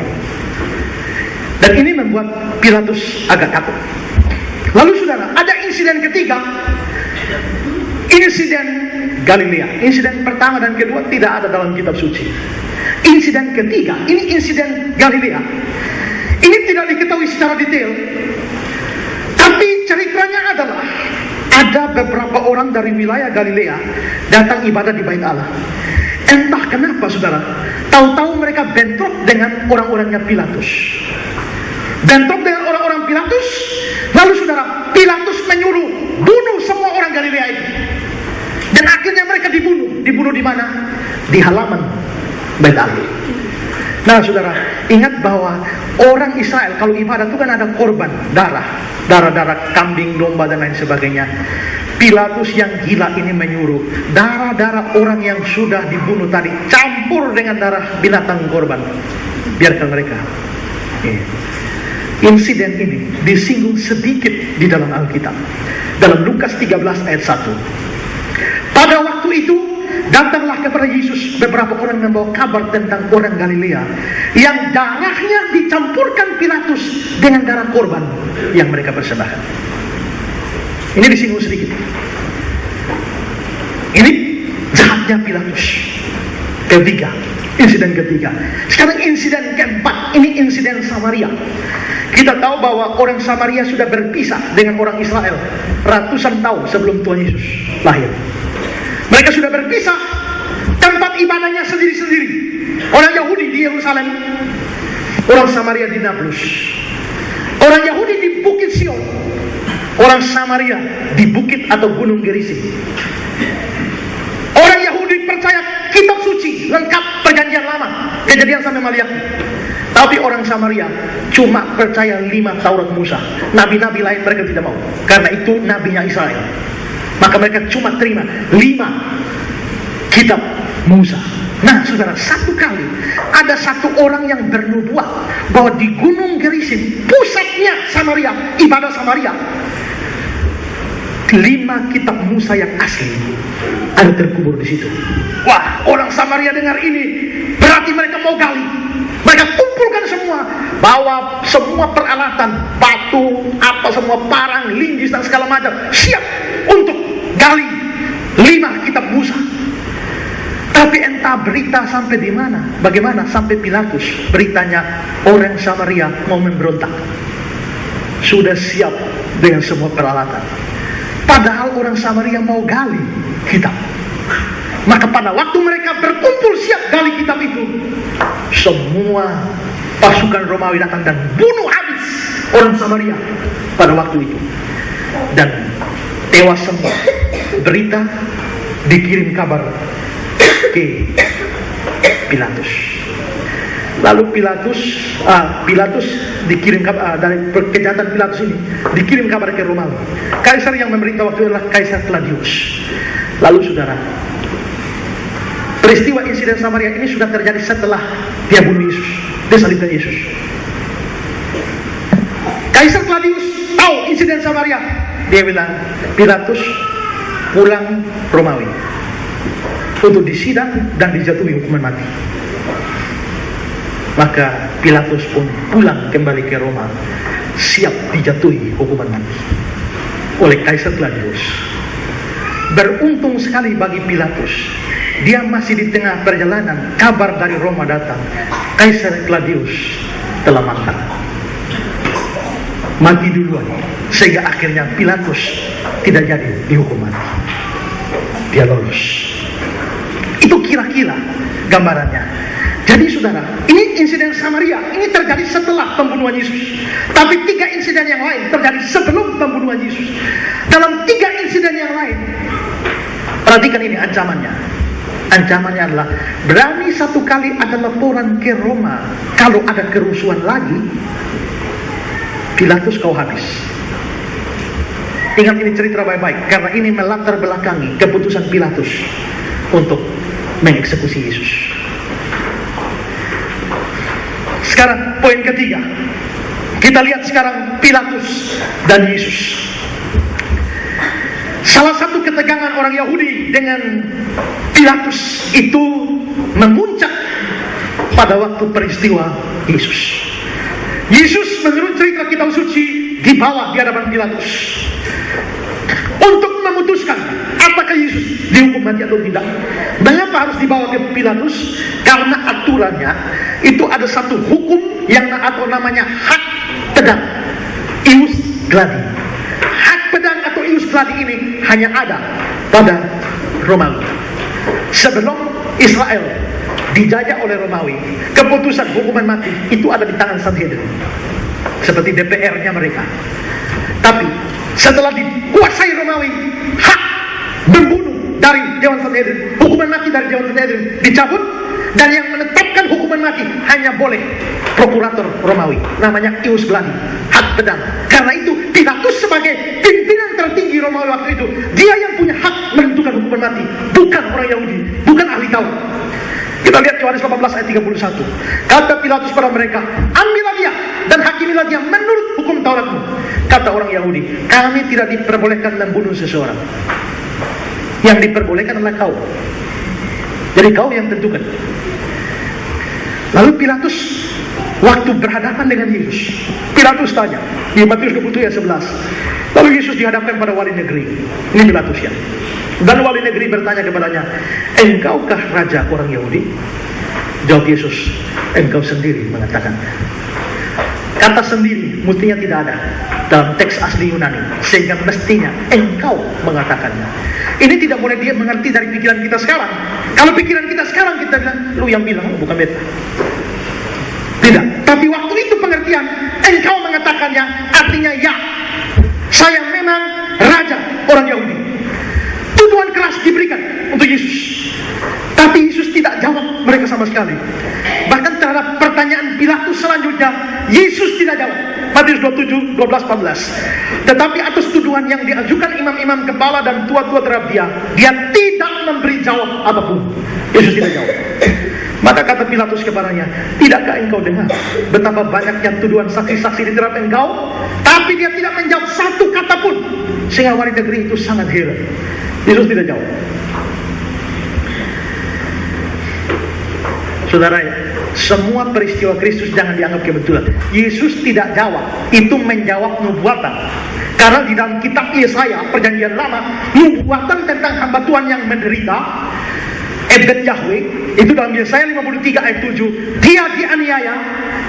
Dan ini membuat Pilatus agak takut. Lalu saudara, ada insiden ketiga. Insiden Galilea. Insiden pertama dan kedua tidak ada dalam kitab suci. Insiden ketiga, ini insiden Galilea. Ini tidak diketahui secara detail. Tapi ceritanya adalah ada beberapa orang dari wilayah Galilea datang ibadah di Bait Allah. Entah kenapa saudara, tahu-tahu mereka bentrok dengan orang-orangnya Pilatus. Bentrok dengan orang-orang Pilatus. Lalu saudara, Pilatus menyuruh bunuh semua orang Galilea itu. Dan akhirnya mereka dibunuh. Dibunuh di mana? Di halaman Bait Allah. Nah saudara, ingat bahwa orang Israel kalau ibadah itu kan ada korban darah kambing, domba dan lain sebagainya. Pilatus yang gila ini menyuruh darah orang yang sudah dibunuh tadi campur dengan darah binatang korban, biarkan mereka. Insiden ini disinggung sedikit di dalam Alkitab, dalam Lukas 13 ayat 1. Pada waktu itu datanglah kepada Yesus beberapa orang yang membawa kabar tentang orang Galilea yang darahnya dicampurkan Pilatus dengan darah korban yang mereka persembahkan. Ini disinggung sedikit. Ini jahatnya Pilatus. Ketiga, insiden ketiga. Sekarang insiden keempat, ini insiden Samaria. Kita tahu bahwa orang Samaria sudah berpisah dengan orang Israel ratusan tahun sebelum Tuhan Yesus lahir. Mereka sudah berpisah, tempat ibadahnya sendiri-sendiri. Orang Yahudi di Yerusalem, orang Samaria di Nablus. Orang Yahudi di Bukit Sion, orang Samaria di bukit atau gunung Gerizim. Orang Yahudi percaya kitab suci lengkap perjanjian lama, Kejadian sampai Maliaki. Tapi orang Samaria cuma percaya 5 Taurat Musa. Nabi-nabi lain mereka tidak mau, karena itu nabinya Israel. Maka mereka cuma terima 5 kitab Musa. Nah saudara, satu kali ada satu orang yang bernubuat bahwa di gunung Gerizim, pusatnya Samaria, ibadah Samaria, 5 kitab Musa yang asli ada terkubur di situ. Wah, orang Samaria dengar ini, berarti mereka mau gali. Mereka kumpulkan semua, bawa semua peralatan, batu, apa semua, parang, linggis dan segala macam, siap untuk gali 5 kitab Musa. Tapi entah berita sampai di mana, bagaimana sampai Pilatus beritanya orang Samaria mau memberontak. Sudah siap dengan semua peralatan. Padahal orang Samaria mau gali kitab. Maka pada waktu mereka berkumpul siap gali kitab itu, semua pasukan Romawi datang dan bunuh habis orang Samaria pada waktu itu. Dan tewas semua. Berita dikirim kabar ke Pilatus. Lalu Pilatus dikirim kabar dari kejahatan Pilatus ini, dikirim kabar ke Romawi. Kaisar yang memerintah waktu itu adalah Kaisar Claudius. Lalu saudara, peristiwa insiden Samaria ini sudah terjadi setelah dia bunuh Yesus, dia salibkan Yesus. Kaisar Claudius tahu insiden Samaria, dia bilang Pilatus pulang Romawi untuk disidang dan dijatuhi hukuman mati. Maka Pilatus pun pulang kembali ke Roma, siap dijatuhi hukuman mati oleh Kaisar Claudius. Beruntung sekali bagi Pilatus, dia masih di tengah perjalanan, kabar dari Roma datang, Kaisar Claudius telah mati. mati duluan, sehingga akhirnya Pilatus tidak jadi dihukum mati. Dia lolos. Itu kira-kira gambarannya. Jadi saudara, ini insiden Samaria, ini terjadi setelah pembunuhan Yesus. Tapi 3 insiden yang lain terjadi sebelum pembunuhan Yesus. Dalam 3 insiden yang lain, perhatikan ini ancamannya. Ancamannya adalah, berani satu kali ada laporan ke Roma, kalau ada kerusuhan lagi, Pilatus kau habis. Ingat ini cerita baik-baik, karena ini melatar belakangi keputusan Pilatus untuk mengeksekusi Yesus. Sekarang poin ketiga, kita lihat sekarang Pilatus dan Yesus. Salah satu ketegangan orang Yahudi dengan Pilatus itu memuncak pada waktu peristiwa Yesus. Yesus menurut cerita kitab suci dibawa di hadapan Pilatus untuk memutuskan apakah Yesus dihukum mati atau tidak. Mengapa harus dibawa ke Pilatus? Karena aturannya itu ada satu hukum yang atau namanya hak pedang, ius gladi. Hak pedang atau ius gladi ini hanya ada pada Romawi. Sebelum Israel dijajah oleh Romawi, keputusan hukuman mati itu ada di tangan Sanhedrin, seperti DPR-nya mereka. Tapi setelah dikuasai Romawi, hak membunuh dari Dewan Sanhedrin, hukuman mati dari Dewan Sanhedrin dicabut, dan yang menetapkan hukuman mati hanya boleh prokurator Romawi, namanya ius gladi, hak pedang. Karena itu Pilatus sebagai pimpinan tertinggi Romawi waktu itu, dia yang punya hak menentukan hukuman mati, bukan orang Yahudi, bukan ahli Taurat. Kita lihat Yohanes 18 ayat 31. Kata Pilatus pada mereka, ambillah dia dan hakimilah dia menurut hukum Tauratmu. Kata orang Yahudi, kami tidak diperbolehkan membunuh seseorang. Yang diperbolehkan adalah kau. Jadi kau yang tentukan. Lalu Pilatus waktu berhadapan dengan Yesus, Pilatus tanya di Matius 27 ayat 11. Lalu Yesus dihadapkan pada wali negeri. Ini Pilatus ya. Dan wali negeri bertanya kepadanya, engkaukah raja orang Yahudi? Jawab Yesus, engkau sendiri mengatakannya. Kata sendiri mestinya tidak ada dalam teks asli Yunani, sehingga mestinya engkau mengatakannya. Ini tidak boleh dia mengerti dari pikiran kita sekarang. Kalau pikiran kita sekarang kita bilang, lu yang bilang, bukan beta. Tidak. Tapi waktu itu pengertian engkau mengatakannya artinya ya, saya memang raja orang Yahudi. Tuduhan keras diberikan untuk Yesus, tapi Yesus tidak jawab mereka sama sekali. Bahkan terhadap pertanyaan Pilatus selanjutnya, Yesus tidak jawab. Matius 27, 12, 14. Tetapi atas tuduhan yang diajukan imam-imam kepala dan tua-tua terhadap dia tidak memberi jawab apapun. Yesus tidak jawab. Maka kata Pilatus kepadanya, tidakkah engkau dengar betapa banyaknya tuduhan saksi-saksi diterhadap engkau? Tapi dia tidak menjawab satu kata pun, sehingga wali negeri itu sangat heran. Yesus tidak jawab. Saudara, semua peristiwa Kristus jangan dianggap kebetulan. Yesus tidak jawab, itu menjawab nubuatan. Karena di dalam kitab Yesaya perjanjian lama, nubuatan tentang hamba Tuhan yang menderita, Ebed Yahweh, itu dalam Yesaya 53 ayat 7, dia dianiaya,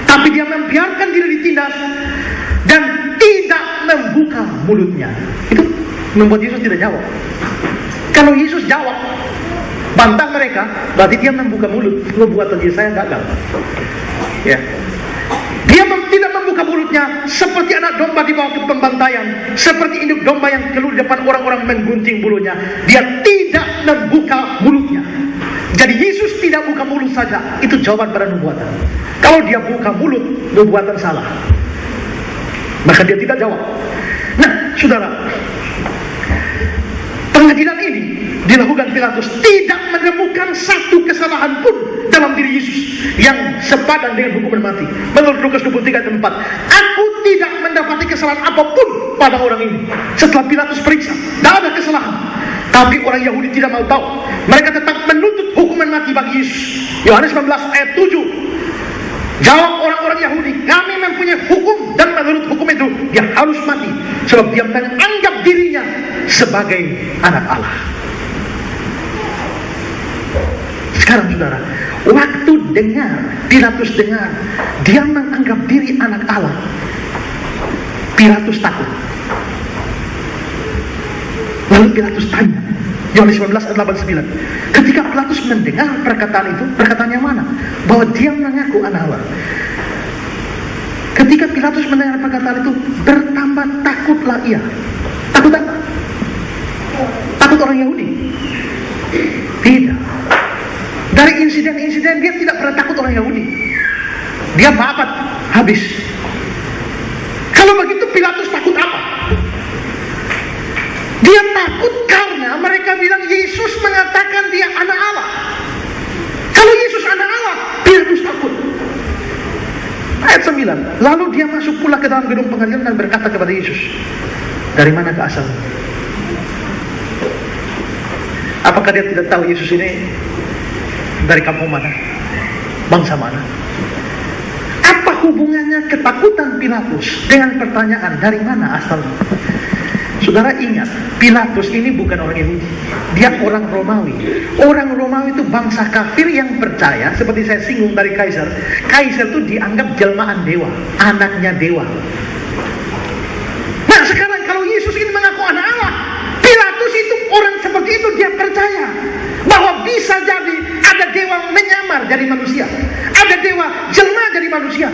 tapi dia membiarkan diri ditindas dan tidak membuka mulutnya. Itu membuat Yesus tidak jawab. Kalau Yesus jawab, bantah mereka, berarti dia membuka mulut. Nubuatan Yesaya gagal. Ya. Dia tidak membuka mulutnya, seperti anak domba dibawa ke pembantaian, seperti induk domba yang keluar di depan orang-orang menggunting bulunya. Dia tidak membuka mulutnya. Jadi Yesus tidak buka mulut saja, itu jawaban pada nubuatan. Kalau dia buka mulut, nubuatan salah. Maka dia tidak jawab. Nah, saudara, pengadilan ini dilakukan Pilatus tidak menemukan satu kesalahan pun dalam diri Yesus yang sepadan dengan hukuman mati. Menurut Lukas 23 ayat 4, aku tidak mendapati kesalahan apapun pada orang ini. Setelah Pilatus periksa, tidak ada kesalahan. Tapi orang Yahudi tidak mau tahu. Mereka tetap menuntut hukuman mati bagi Yesus. Yohanes 19 ayat 7. Jawab orang-orang Yahudi, kami mempunyai hukum, dan menurut hukum itu dia harus mati, sebab dia menganggap dirinya sebagai anak Allah. Sekarang saudara, waktu Pilatus dengar dia menganggap diri anak Allah, Pilatus takut. Lalu Pilatus tanya, Yohanes 19 ayat 89. Ketika Pilatus mendengar perkataan itu, perkataan yang mana? Bahwa dia mengaku anak Allah. Ketika Pilatus mendengar perkataan itu, bertambah takutlah ia. Takut apa? Takut orang Yahudi? Tidak. Dari insiden-insiden dia tidak pernah takut orang Yahudi. Dia babat habis. Kalau begitu Pilatus takut apa? Dia takut karena mereka bilang Yesus mengatakan dia anak Allah. Kalau Yesus anak Allah, Pilatus takut. Ayat 9. Lalu dia masuk pula ke dalam gedung pengadilan dan berkata kepada Yesus, dari mana ke asalmu? Apakah dia tidak tahu Yesus ini dari kampung mana? Bangsa mana? Apa hubungannya ketakutan Pilatus dengan pertanyaan dari mana asalmu? Saudara ingat, Pilatus ini bukan orang Yahudi. Dia orang Romawi. Orang Romawi itu bangsa kafir yang percaya, seperti saya singgung dari Kaisar. Kaisar itu dianggap jelmaan dewa, anaknya dewa. Nah sekarang kalau Yesus ini mengaku anak Allah, Pilatus itu orang seperti itu, dia percaya bahwa bisa jadi ada dewa menyamar jadi manusia, ada dewa jelma jadi manusia.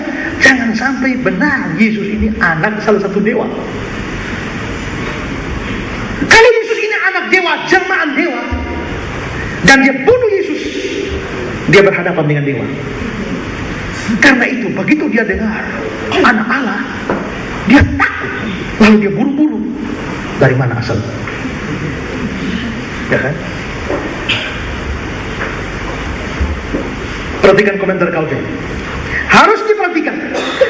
Jangan sampai benar Yesus ini anak salah satu dewa. Kalau Yesus ini anak dewa, jelmaan dewa, dan dia bunuh Yesus, dia berhadapan dengan dewa. Karena itu begitu dia dengar anak Allah, dia takut. Lalu dia buru-buru, dari mana asal? Ya kan? Perhatikan komentar Calvin. Harus diperhatikan.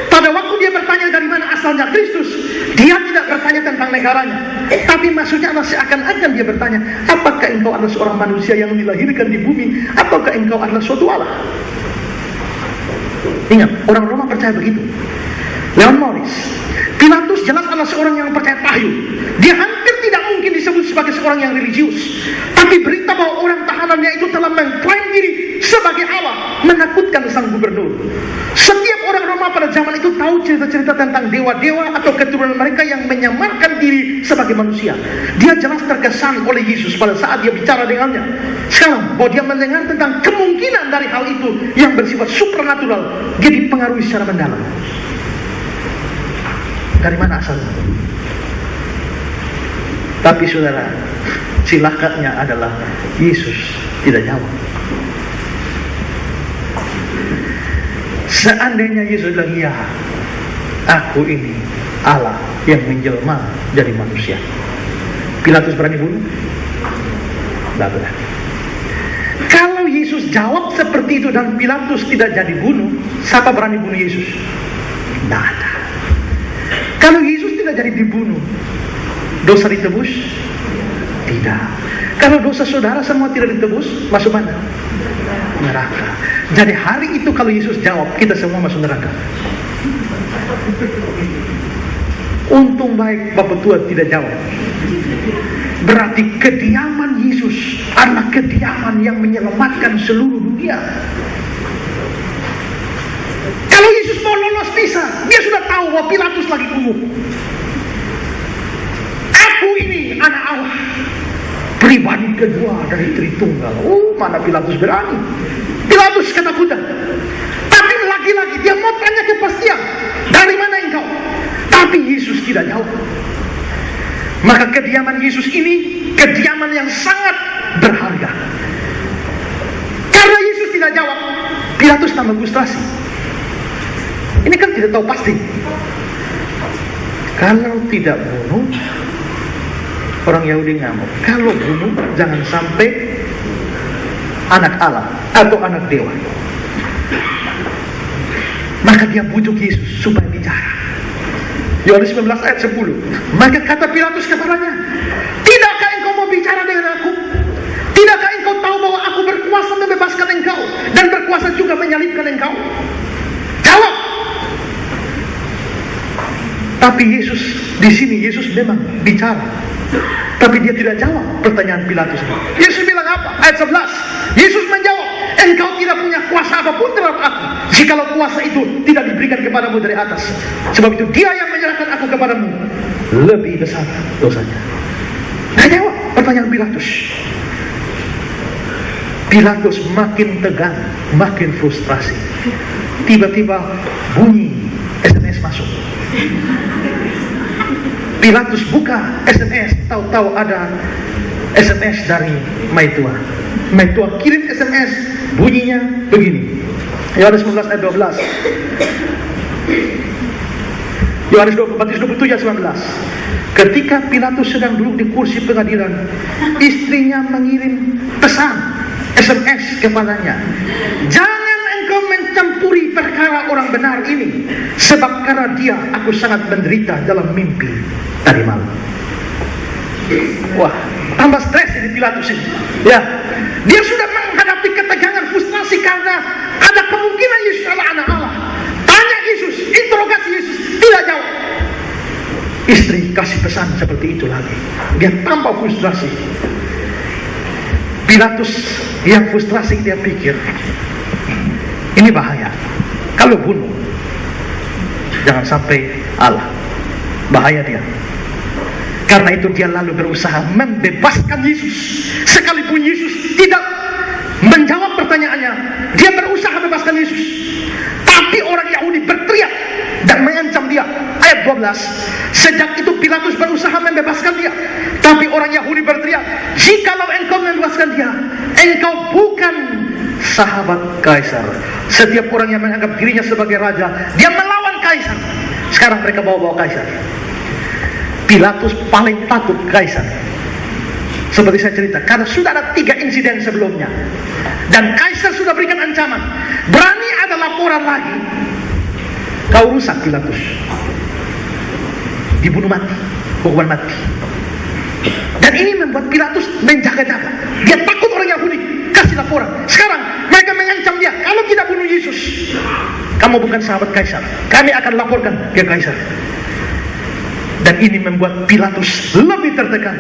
Pada waktu dia bertanya dari mana asalnya Kristus, dia tidak bertanya tentang negaranya, tapi maksudnya adalah seakan-akan dia bertanya, apakah engkau adalah seorang manusia yang dilahirkan di bumi, ataukah engkau adalah suatu Allah? Ingat, orang Roma percaya begitu. Leon Morris, Pilatus jelas adalah seorang yang percaya tahyul. Dia hampir tidak mungkin disebut sebagai seorang yang religius. Tapi berita bahwa orang tahanannya itu telah mengklaim diri sebagai Allah menakutkan sang gubernur. Setiap orang Roma pada zaman itu tahu cerita-cerita tentang dewa-dewa atau keturunan mereka yang menyamarkan diri sebagai manusia. Dia jelas terkesan oleh Yesus pada saat dia bicara dengannya. Sekarang, bahwa dia mendengar tentang kemungkinan dari hal itu yang bersifat supernatural, dia dipengaruhi secara mendalam. Dari mana asalnya? Tapi saudara, cilakanya adalah Yesus tidak jawab. Seandainya Yesus bilang, ya, aku ini Allah yang menjelma jadi manusia, Pilatus berani bunuh? Tidak berani. Kalau Yesus jawab seperti itu dan Pilatus tidak jadi bunuh, siapa berani bunuh Yesus? Tidak ada. Kalau Yesus tidak jadi dibunuh, dosa ditebus? Tidak. Kalau dosa saudara semua tidak ditebus, masuk mana? Neraka. Jadi hari itu kalau Yesus jawab, kita semua masuk neraka. Untung baik Bapak Tua tidak jawab. Berarti kediaman Yesus adalah kediaman yang menyelamatkan seluruh dunia. Kalau Yesus mau lolos bisa, dia sudah tahu bahwa Pilatus lagi bunuh. Aku ini anak Allah, pribadi kedua dari Tritunggal. Oh, mana Pilatus berani? Pilatus ketakutan. Tapi lagi-lagi dia mau tanya kepastian, dari mana engkau? Tapi Yesus tidak jawab. Maka kediaman Yesus ini kediaman yang sangat berharga. Karena Yesus tidak jawab, Pilatus tambah frustrasi. Ini kan tidak tahu pasti. Kalau tidak bunuh, orang Yahudi ngamuk. Kalau bunuh, jangan sampai anak Allah atau anak dewa. Maka dia bujuk Yesus supaya bicara. Yohanes 19 ayat 10. Maka kata Pilatus kepadanya, tidakkah engkau mau bicara dengan aku? Tidakkah engkau tahu bahwa aku berkuasa membebaskan engkau dan berkuasa juga menyalibkan engkau? Jawab. Tapi Yesus di sini, Yesus memang bicara, tapi dia tidak jawab pertanyaan Pilatus. Yesus bilang apa? Ayat 11. Yesus menjawab, engkau tidak punya kuasa apapun terhadap aku, jikalau kuasa itu tidak diberikan kepadamu dari atas. Sebab itu dia yang menyerahkan aku kepadamu lebih besar dosanya. Nggak jawab pertanyaan Pilatus. Pilatus makin tegang, makin frustrasi. Tiba-tiba bunyi SMS masuk. Pilatus buka SMS, tahu-tahu ada SMS dari Maitua. Maitua kirim SMS, bunyinya begini. Yohanes 19 ayat 12. Yohanes 27 ayat 19. Ketika Pilatus sedang duduk di kursi pengadilan, istrinya mengirim pesan SMS kepadanya. Jangan engkau mencampuri perkara orang benar ini, sebab karena dia aku sangat menderita dalam mimpi tadi malam. Wah, tambah stres ini Pilatus ini. Ya, dia sudah menghadapi ketegangan, frustrasi karena ada kemungkinan Yesus adalah anak Allah. Tanya Yesus, interogasi Yesus, tidak jawab. Istri kasih pesan seperti itu lagi. Dia tambah frustrasi. Pilatus yang frustrasi, dia pikir ini bahaya. Kalau bunuh, jangan sampai Allah. Bahaya dia. Karena itu dia lalu berusaha membebaskan Yesus. Sekalipun Yesus tidak menjawab pertanyaannya, dia berusaha membebaskan Yesus. Tapi orang Yahudi berteriak dan mengancam dia. Ayat 12. Sejak itu Pilatus berusaha membebaskan dia, tapi orang Yahudi berteriak, jikalau engkau membebaskan dia, engkau bukan sahabat Kaisar. Setiap orang yang menganggap dirinya sebagai raja, dia melawan Kaisar. Sekarang mereka bawa-bawa Kaisar. Pilatus paling takut Kaisar. Seperti saya cerita, karena sudah ada 3 insiden sebelumnya, dan Kaisar sudah berikan ancaman, berani ada laporan lagi, kau rusak Pilatus, dibunuh mati, hukuman mati. Dan ini membuat Pilatus menjaga-jaga. Dia takut orang Yahudi kasih laporan. Sekarang mereka mengancam dia, kalau tidak bunuh Yesus, kamu bukan sahabat Kaisar, kami akan laporkan ke Kaisar. Dan ini membuat Pilatus lebih tertekan.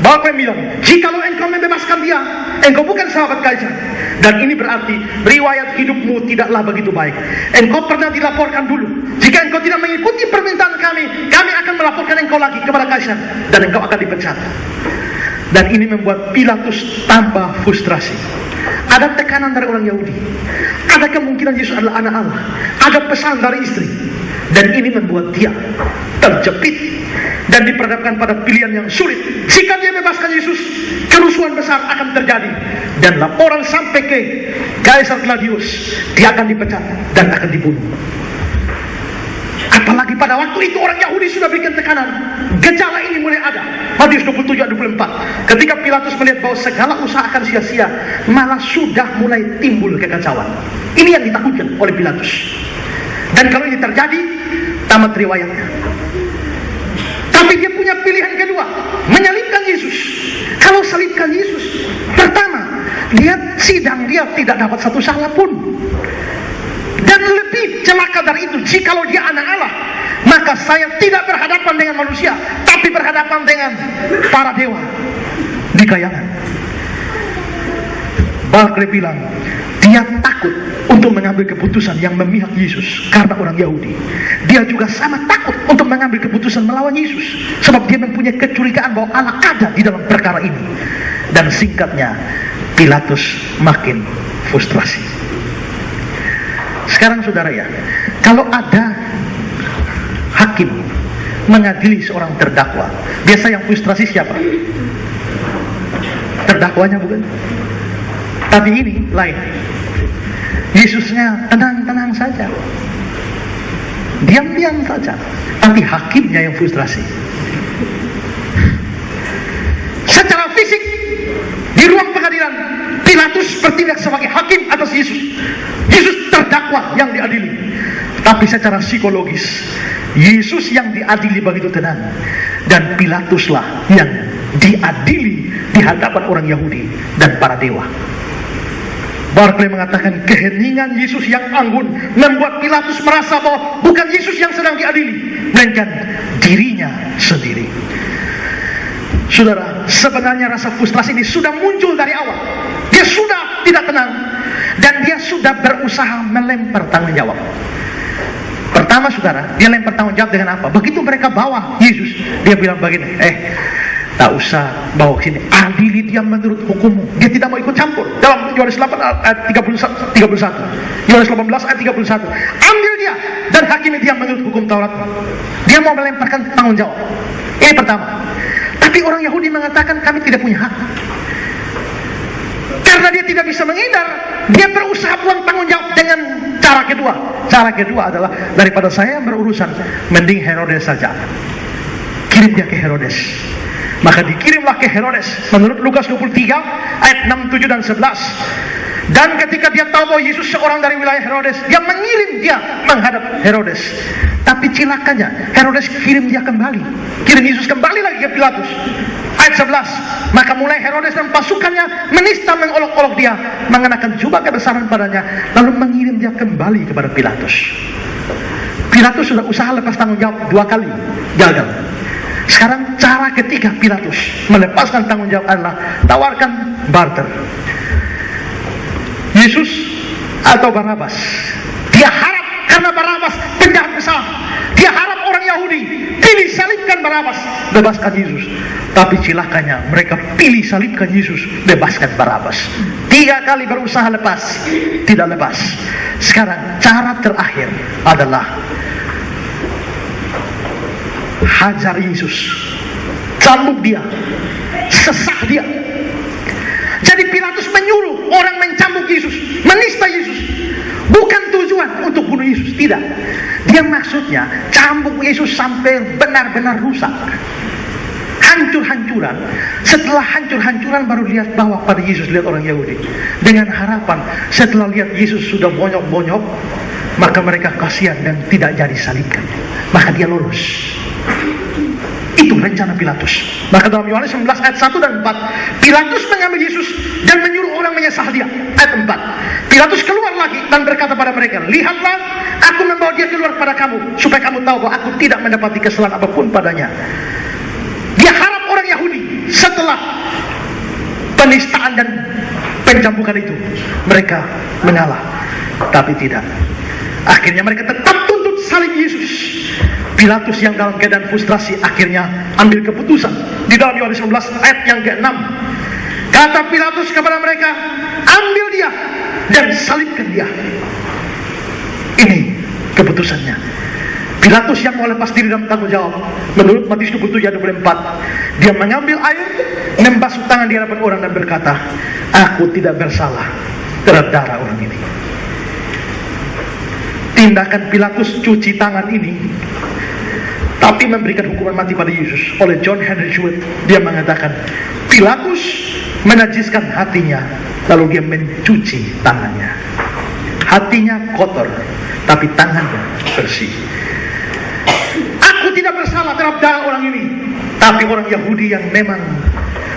Bapak bilang, jikalau engkau membebaskan dia, engkau bukan sahabat Kaisar. Dan ini berarti riwayat hidupmu tidaklah begitu baik. Engkau pernah dilaporkan dulu. Jika engkau tidak mengikuti permintaan kami akan melaporkan engkau lagi kepada Kaisar, dan engkau akan dipecat. Dan ini membuat Pilatus tambah frustrasi. Ada tekanan dari orang Yahudi, ada kemungkinan Yesus adalah anak Allah, ada pesan dari istri. Dan ini membuat dia terjepit dan diperhadapkan pada pilihan yang sulit. Jika dia bebaskan Yesus, kerusuhan besar akan terjadi, dan laporan sampai ke Kaisar Claudius, dia akan dipecat dan akan dibunuh. Apalagi pada waktu itu orang Yahudi sudah berikan tekanan. Gejala ini mulai ada. Matius 27-24. Ketika Pilatus melihat bahwa segala usaha akan sia-sia, malah sudah mulai timbul kekacauan. Ini yang ditakutkan oleh Pilatus. Dan kalau ini terjadi, tamat riwayatnya. Tapi dia punya pilihan kedua, menyalibkan Yesus. Kalau salibkan Yesus, pertama, dia sidang, dia tidak dapat satu salah pun. Dan lebih celaka dari itu, jikalau dia anak Allah, maka saya tidak berhadapan dengan manusia, tapi berhadapan dengan para dewa di kayangan. Barclay bilang, dia takut untuk mengambil keputusan yang memihak Yesus karena orang Yahudi. Dia juga sama takut untuk mengambil keputusan melawan Yesus, sebab dia mempunyai kecurigaan bahwa Allah ada di dalam perkara ini. Dan singkatnya, Pilatus makin frustrasi. Sekarang saudara ya, kalau ada hakim mengadili seorang terdakwa, biasa yang frustrasi siapa? Terdakwanya bukan? Tapi ini lain. Yesusnya tenang-tenang saja, diam-diam saja. Tapi hakimnya yang frustrasi. Secara fisik, di ruang pengadilan, Pilatus bertindak sebagai hakim atas Yesus. Yesus terdakwa yang diadili. Tapi secara psikologis, Yesus yang diadili begitu tenang, dan Pilatuslah yang diadili di hadapan orang Yahudi dan para dewa. Barclay mengatakan keheningan Yesus yang anggun membuat Pilatus merasa bahwa bukan Yesus yang sedang diadili, melainkan dirinya sendiri. Saudara, sebenarnya rasa frustrasi ini sudah muncul dari awal. Dia sudah tidak tenang, dan dia sudah berusaha melempar tanggung jawab. Pertama saudara, dia lempar tanggung jawab dengan apa? Begitu mereka bawa Yesus, dia bilang begini, tak usah bawa ke sini, adili dia menurut hukummu. Dia tidak mau ikut campur. Dalam Yohanes 8 ayat 31, Yohanes 18 ayat 31, ambil dia dan hakimi dia menurut hukum Taurat. Dia mau melemparkan tanggung jawab. Ini pertama. Tapi orang Yahudi mengatakan kami tidak punya hak. Karena dia tidak bisa menghindar, dia berusaha buang tanggung jawab dengan cara kedua. Cara kedua adalah, daripada saya berurusan, mending Herodes saja. Kirim dia ke Herodes. Maka dikirimlah ke Herodes menurut Lukas 23 ayat 6, 7 dan 11. Dan ketika dia tahu bahwa Yesus seorang dari wilayah Herodes, dia mengirim dia menghadap Herodes. Tapi cilakanya Herodes kirim dia kembali, kirim Yesus kembali lagi ke Pilatus. Ayat 11, maka mulai Herodes dan pasukannya menista, mengolok-olok dia, mengenakan jubah kebesaran padanya, lalu mengirim dia kembali kepada Pilatus. Pilatus sudah usaha lepas tanggung jawab 2 kali, gagal. Sekarang cara ketiga Pilatus melepaskan tanggung jawab adalah tawarkan barter. Yesus atau Barabas. Dia harap, karena Barabas penjahat besar, dia harap orang Yahudi pilih salibkan Barabas, bebaskan Yesus. Tapi cilakanya mereka pilih salibkan Yesus, bebaskan Barabas. 3 kali berusaha lepas, tidak lepas. Sekarang cara terakhir adalah hajar Yesus, cambuk dia, sesak dia. Jadi Pilatus menyuruh orang mencambuk Yesus, menista Yesus. Bukan tujuan untuk bunuh Yesus, tidak. Dia maksudnya cambuk Yesus sampai benar-benar rusak, hancur-hancuran. Setelah hancur-hancuran baru lihat bawa pada Yesus, lihat orang Yahudi, dengan harapan setelah lihat Yesus sudah bonyok-bonyok, maka mereka kasihan dan tidak jadi salibkan. Maka dia lolos. Itu rencana Pilatus. Maka dalam Yohanes 19 ayat 1 dan 4, Pilatus mengambil Yesus dan menyuruh orang menyesal dia. Ayat 4, Pilatus keluar lagi dan berkata pada mereka, lihatlah, aku membawa dia keluar pada kamu, supaya kamu tahu bahwa aku tidak mendapati kesalahan apapun padanya. Dia harap orang Yahudi setelah penistaan dan pencambukan itu mereka mengalah, tapi tidak. Akhirnya mereka tetap tuntut salib Yesus. Pilatus yang dalam keadaan frustrasi akhirnya ambil keputusan. Di dalam Yohanes 19 ayat yang ke-6, kata Pilatus kepada mereka, ambil dia dan salibkan dia. Ini keputusannya. Pilatus yang mau lepas diri dalam tanggung jawab, menurut Matius 27 ayat 24, dia mengambil air, membasuh tangan di hadapan orang dan berkata, aku tidak bersalah terhadap darah orang ini. Tindakan Pilatus cuci tangan ini, tapi memberikan hukuman mati pada Yesus, oleh John Henry Jewett, dia mengatakan Pilatus menajiskan hatinya, lalu dia mencuci tangannya. Hatinya kotor, tapi tangannya bersih. Aku tidak bersalah terhadap darah orang ini. Tapi orang Yahudi yang memang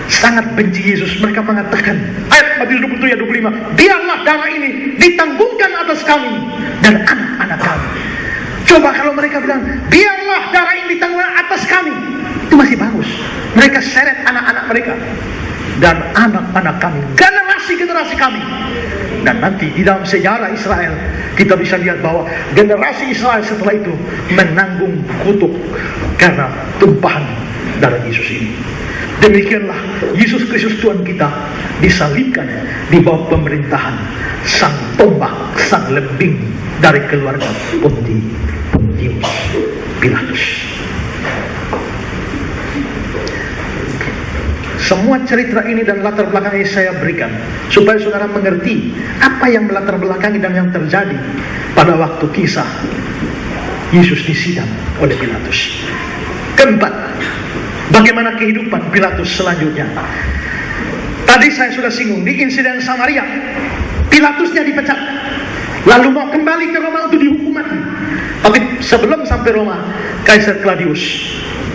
sangat benci Yesus, mereka mengatakan, ayat Matius 27 ayat 25, biarlah darah ini ditanggungkan atas kami dan anak-anak kami. Coba kalau mereka bilang, biarlah darah ini ditanggung atas kami, itu masih bagus. Mereka seret anak-anak mereka dan anak-anak kami, generasi-generasi kami. Dan nanti di dalam sejarah Israel kita bisa lihat bahwa generasi Israel setelah itu menanggung kutuk karena tumpahan darah Yesus ini. Demikianlah Yesus Kristus Tuhan kita disalibkan di bawah pemerintahan sang tombak, sang lembing dari keluarga Pontius Pilatus. Semua cerita ini dan latar belakangnya saya berikan supaya saudara mengerti apa yang melatar belakangi dan yang terjadi pada waktu kisah Yesus disidang oleh Pilatus. Keempat, bagaimana kehidupan Pilatus selanjutnya. Tadi saya sudah singgung di insiden Samaria, Pilatusnya dipecat, lalu mau kembali ke Roma untuk dihukum mati. Tapi sebelum sampai Roma, Kaisar Claudius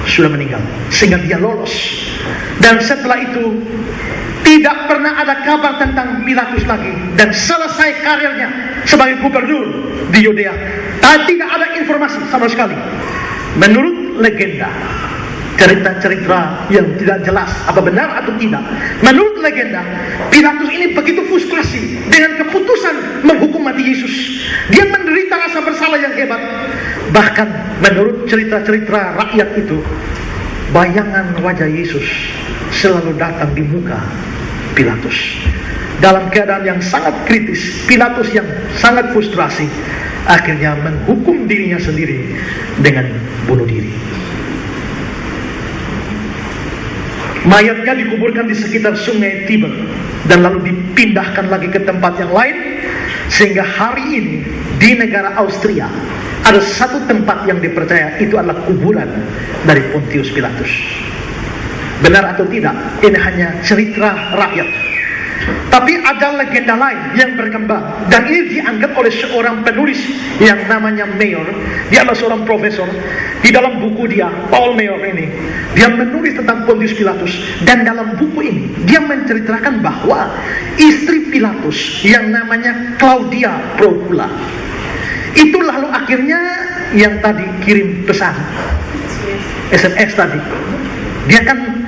sudah meninggal, sehingga dia lolos. Dan setelah itu tidak pernah ada kabar tentang Pilatus lagi, dan selesai karirnya sebagai gubernur di Yudea. Tidak ada informasi sama sekali. Menurut legenda, cerita-cerita yang tidak jelas apa benar atau tidak, menurut legenda Pilatus ini begitu frustrasi dengan keputusan menghukum mati Yesus. Dia menderita rasa bersalah yang hebat. Bahkan menurut cerita-cerita rakyat itu, bayangan wajah Yesus selalu datang di muka Pilatus. Dalam keadaan yang sangat kritis, Pilatus yang sangat frustrasi akhirnya menghukum dirinya sendiri dengan bunuh diri. Mayatnya dikuburkan di sekitar sungai Tiber dan lalu dipindahkan lagi ke tempat yang lain, sehingga hari ini di negara Austria ada satu tempat yang dipercaya itu adalah kuburan dari Pontius Pilatus. Benar atau tidak, ini hanya cerita rakyat. Tapi ada legenda lain yang berkembang, dan ini dianggap oleh seorang penulis yang namanya Mayor. Dia adalah seorang profesor. Di dalam buku dia, Paul Mayor ini, dia menulis tentang Pontius Pilatus. Dan dalam buku ini, dia menceritakan bahwa istri Pilatus yang namanya Claudia Procula itu lalu akhirnya yang tadi kirim pesan SMS tadi, dia kan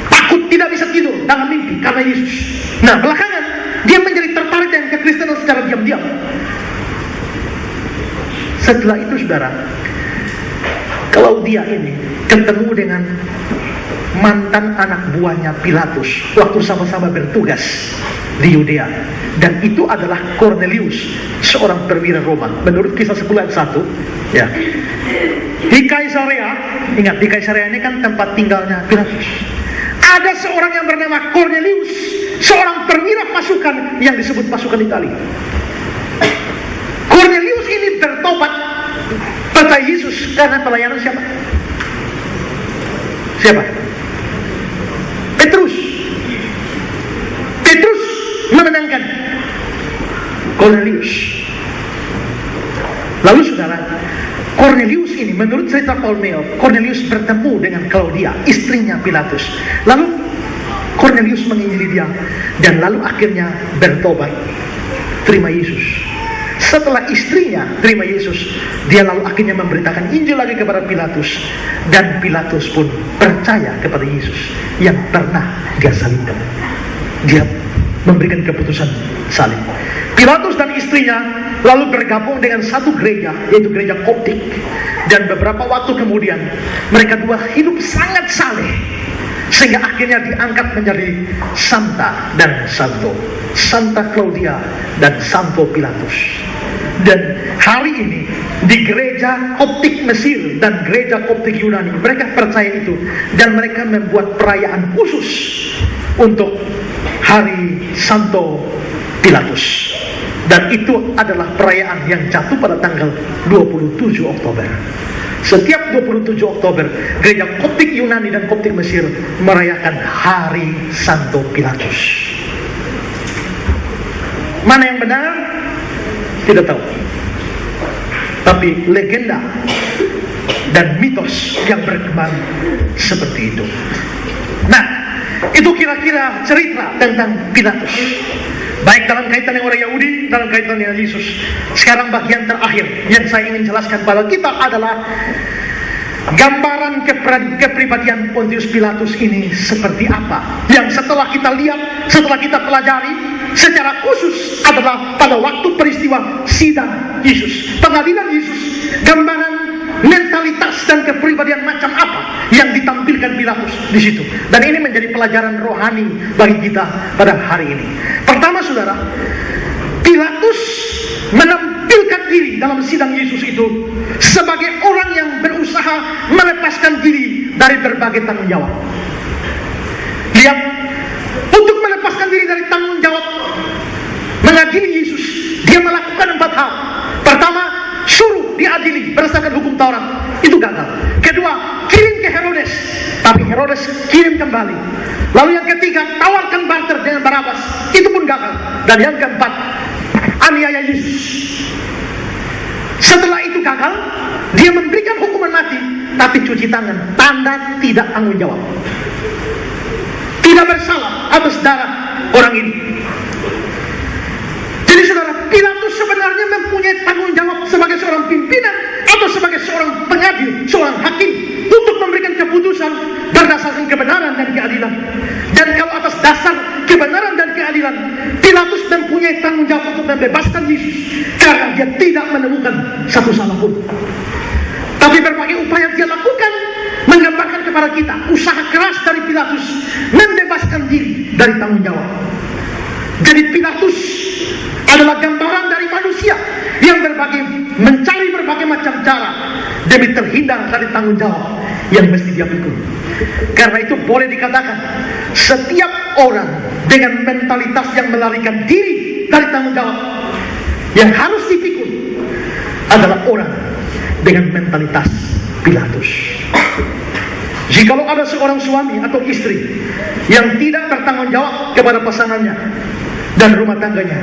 takut tidak bisa tidur dalam mimpi karena Yesus. Nah, belakangan dia menjadi tertarik dengan kekristenan secara diam-diam. Setelah itu, saudara, Claudia ini ketemu dengan mantan anak buahnya Pilatus waktu sama-sama bertugas di Yudea, dan itu adalah Cornelius, seorang perwira Roma. Menurut Kisah 10 ayat 1, ya, di Kaisarea, ingat di Kaisarea ini kan tempat tinggalnya Pilatus, ada seorang yang bernama Cornelius, seorang perwira pasukan yang disebut pasukan Italia. Cornelius ini bertobat percaya Yesus karena pelayanan siapa? Siapa? Petrus. Petrus memenangkan Cornelius. Lalu saudara, Cornelius ini menurut cerita Paul Mayor, Cornelius bertemu dengan Claudia, istrinya Pilatus. Lalu Cornelius menginjili dia, dan lalu akhirnya bertobat, terima Yesus. Setelah istrinya terima Yesus, dia lalu akhirnya memberitakan Injil lagi kepada Pilatus, dan Pilatus pun percaya kepada Yesus yang pernah dia salibkan. Dia memberikan keputusan salib. Pilatus dan istrinya lalu bergabung dengan satu gereja, yaitu gereja Koptik, dan beberapa waktu kemudian mereka dua hidup sangat saleh, sehingga akhirnya diangkat menjadi Santa dan Santo, Santa Claudia dan Santo Pilatus. Dan hari ini di gereja Koptik Mesir dan gereja Koptik Yunani, mereka percaya itu, dan mereka membuat perayaan khusus untuk hari Santo Pilatus. Dan itu adalah perayaan yang jatuh pada tanggal 27 Oktober. Setiap 27 Oktober, gereja Koptik Yunani dan Koptik Mesir merayakan hari Santo Pilatus. Mana yang benar? Tidak tahu. Tapi legenda dan mitos yang berkembang seperti itu. Nah, itu kira-kira cerita tentang Pilatus, baik dalam kaitan dengan orang Yahudi, dalam kaitan dengan Yesus. Sekarang bagian terakhir yang saya ingin jelaskan pada kita adalah gambaran kepribadian Pontius Pilatus ini seperti apa. Yang setelah kita lihat, setelah kita pelajari secara khusus adalah pada waktu peristiwa sidang Yesus, pengadilan Yesus, gambaran mentalitas dan kepribadian macam apa yang ditampilkan Pilatus di situ. Dan ini menjadi pelajaran rohani bagi kita pada hari ini. Pertama, saudara, Pilatus menampilkan diri dalam sidang Yesus itu sebagai orang yang berusaha melepaskan diri dari berbagai tanggung jawab. Lihat, untuk melepaskan diri dari tanggung jawab mengadili Yesus, dia melakukan 4 hal. Pertama, suruh diadili berdasarkan hukum Taurat, itu gagal. Kedua, kirim ke Herodes, tapi Herodes kirim kembali. Lalu yang ketiga, tawarkan barter dengan Barabas, itu pun gagal. Dan yang keempat, aniaya Yesus. Setelah itu gagal, dia memberikan hukuman mati, tapi cuci tangan, tanda tidak tanggung jawab, tidak bersalah atas darah orang ini. Jadi saudara, Pilatus sebenarnya mempunyai tanggung jawab sebagai seorang pimpinan atau sebagai seorang pengadil, seorang hakim, untuk memberikan keputusan berdasarkan kebenaran dan keadilan. Dan kalau atas dasar kebenaran dan keadilan Pilatus mempunyai tanggung tanggung jawab untuk membebaskan Yesus karena dia tidak menemukan satu salah pun. Tapi berbagai upaya dia lakukan menggambarkan kepada kita usaha keras dari Pilatus membebaskan diri dari tanggung jawab. Jadi Pilatus adalah gambaran dari manusia yang mencari berbagai macam cara demi terhindar dari tanggung jawab yang mesti dia pikul. Karena itu boleh dikatakan setiap orang dengan mentalitas yang melarikan diri dari tanggung jawab yang harus dipikul adalah orang dengan mentalitas Pilatus. Jikalau ada seorang suami atau istri yang tidak bertanggung jawab kepada pasangannya dan rumah tangganya,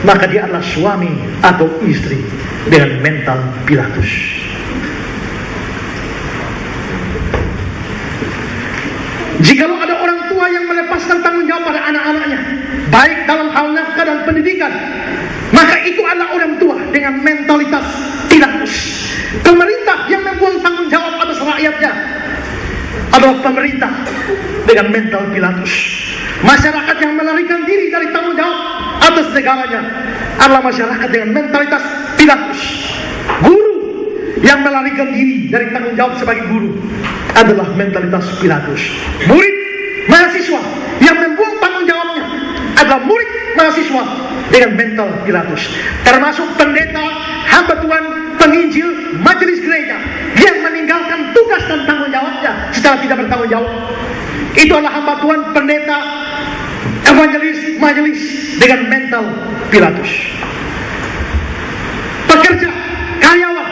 maka dia adalah suami atau istri dengan mental Pilatus. Jikalau ada orang tua yang melepaskan tanggung jawab pada anak-anaknya, baik dalam hal nafkah dan pendidikan, maka itu adalah orang tua dengan mentalitas Pilatus. Pemerintah yang membuang tanggung jawab atas rakyatnya adalah pemerintah dengan mental Pilatus. Masyarakat yang melarikan diri dari tanggung jawab atas negaranya adalah masyarakat dengan mentalitas Pilatus. Guru yang melarikan diri dari tanggung jawab sebagai guru adalah mentalitas Pilatus. Murid mahasiswa yang membuang tanggung jawabnya adalah murid mahasiswa dengan mental Pilatus. Termasuk pendeta, hamba Tuhan, penginjil, majelis gereja yang meninggalkan tugas dan tanggung jawabnya secara tidak bertanggung jawab. Itu adalah hamba Tuhan, pendeta, evangelis, majelis dengan mental Pilatus. Pekerja, karyawan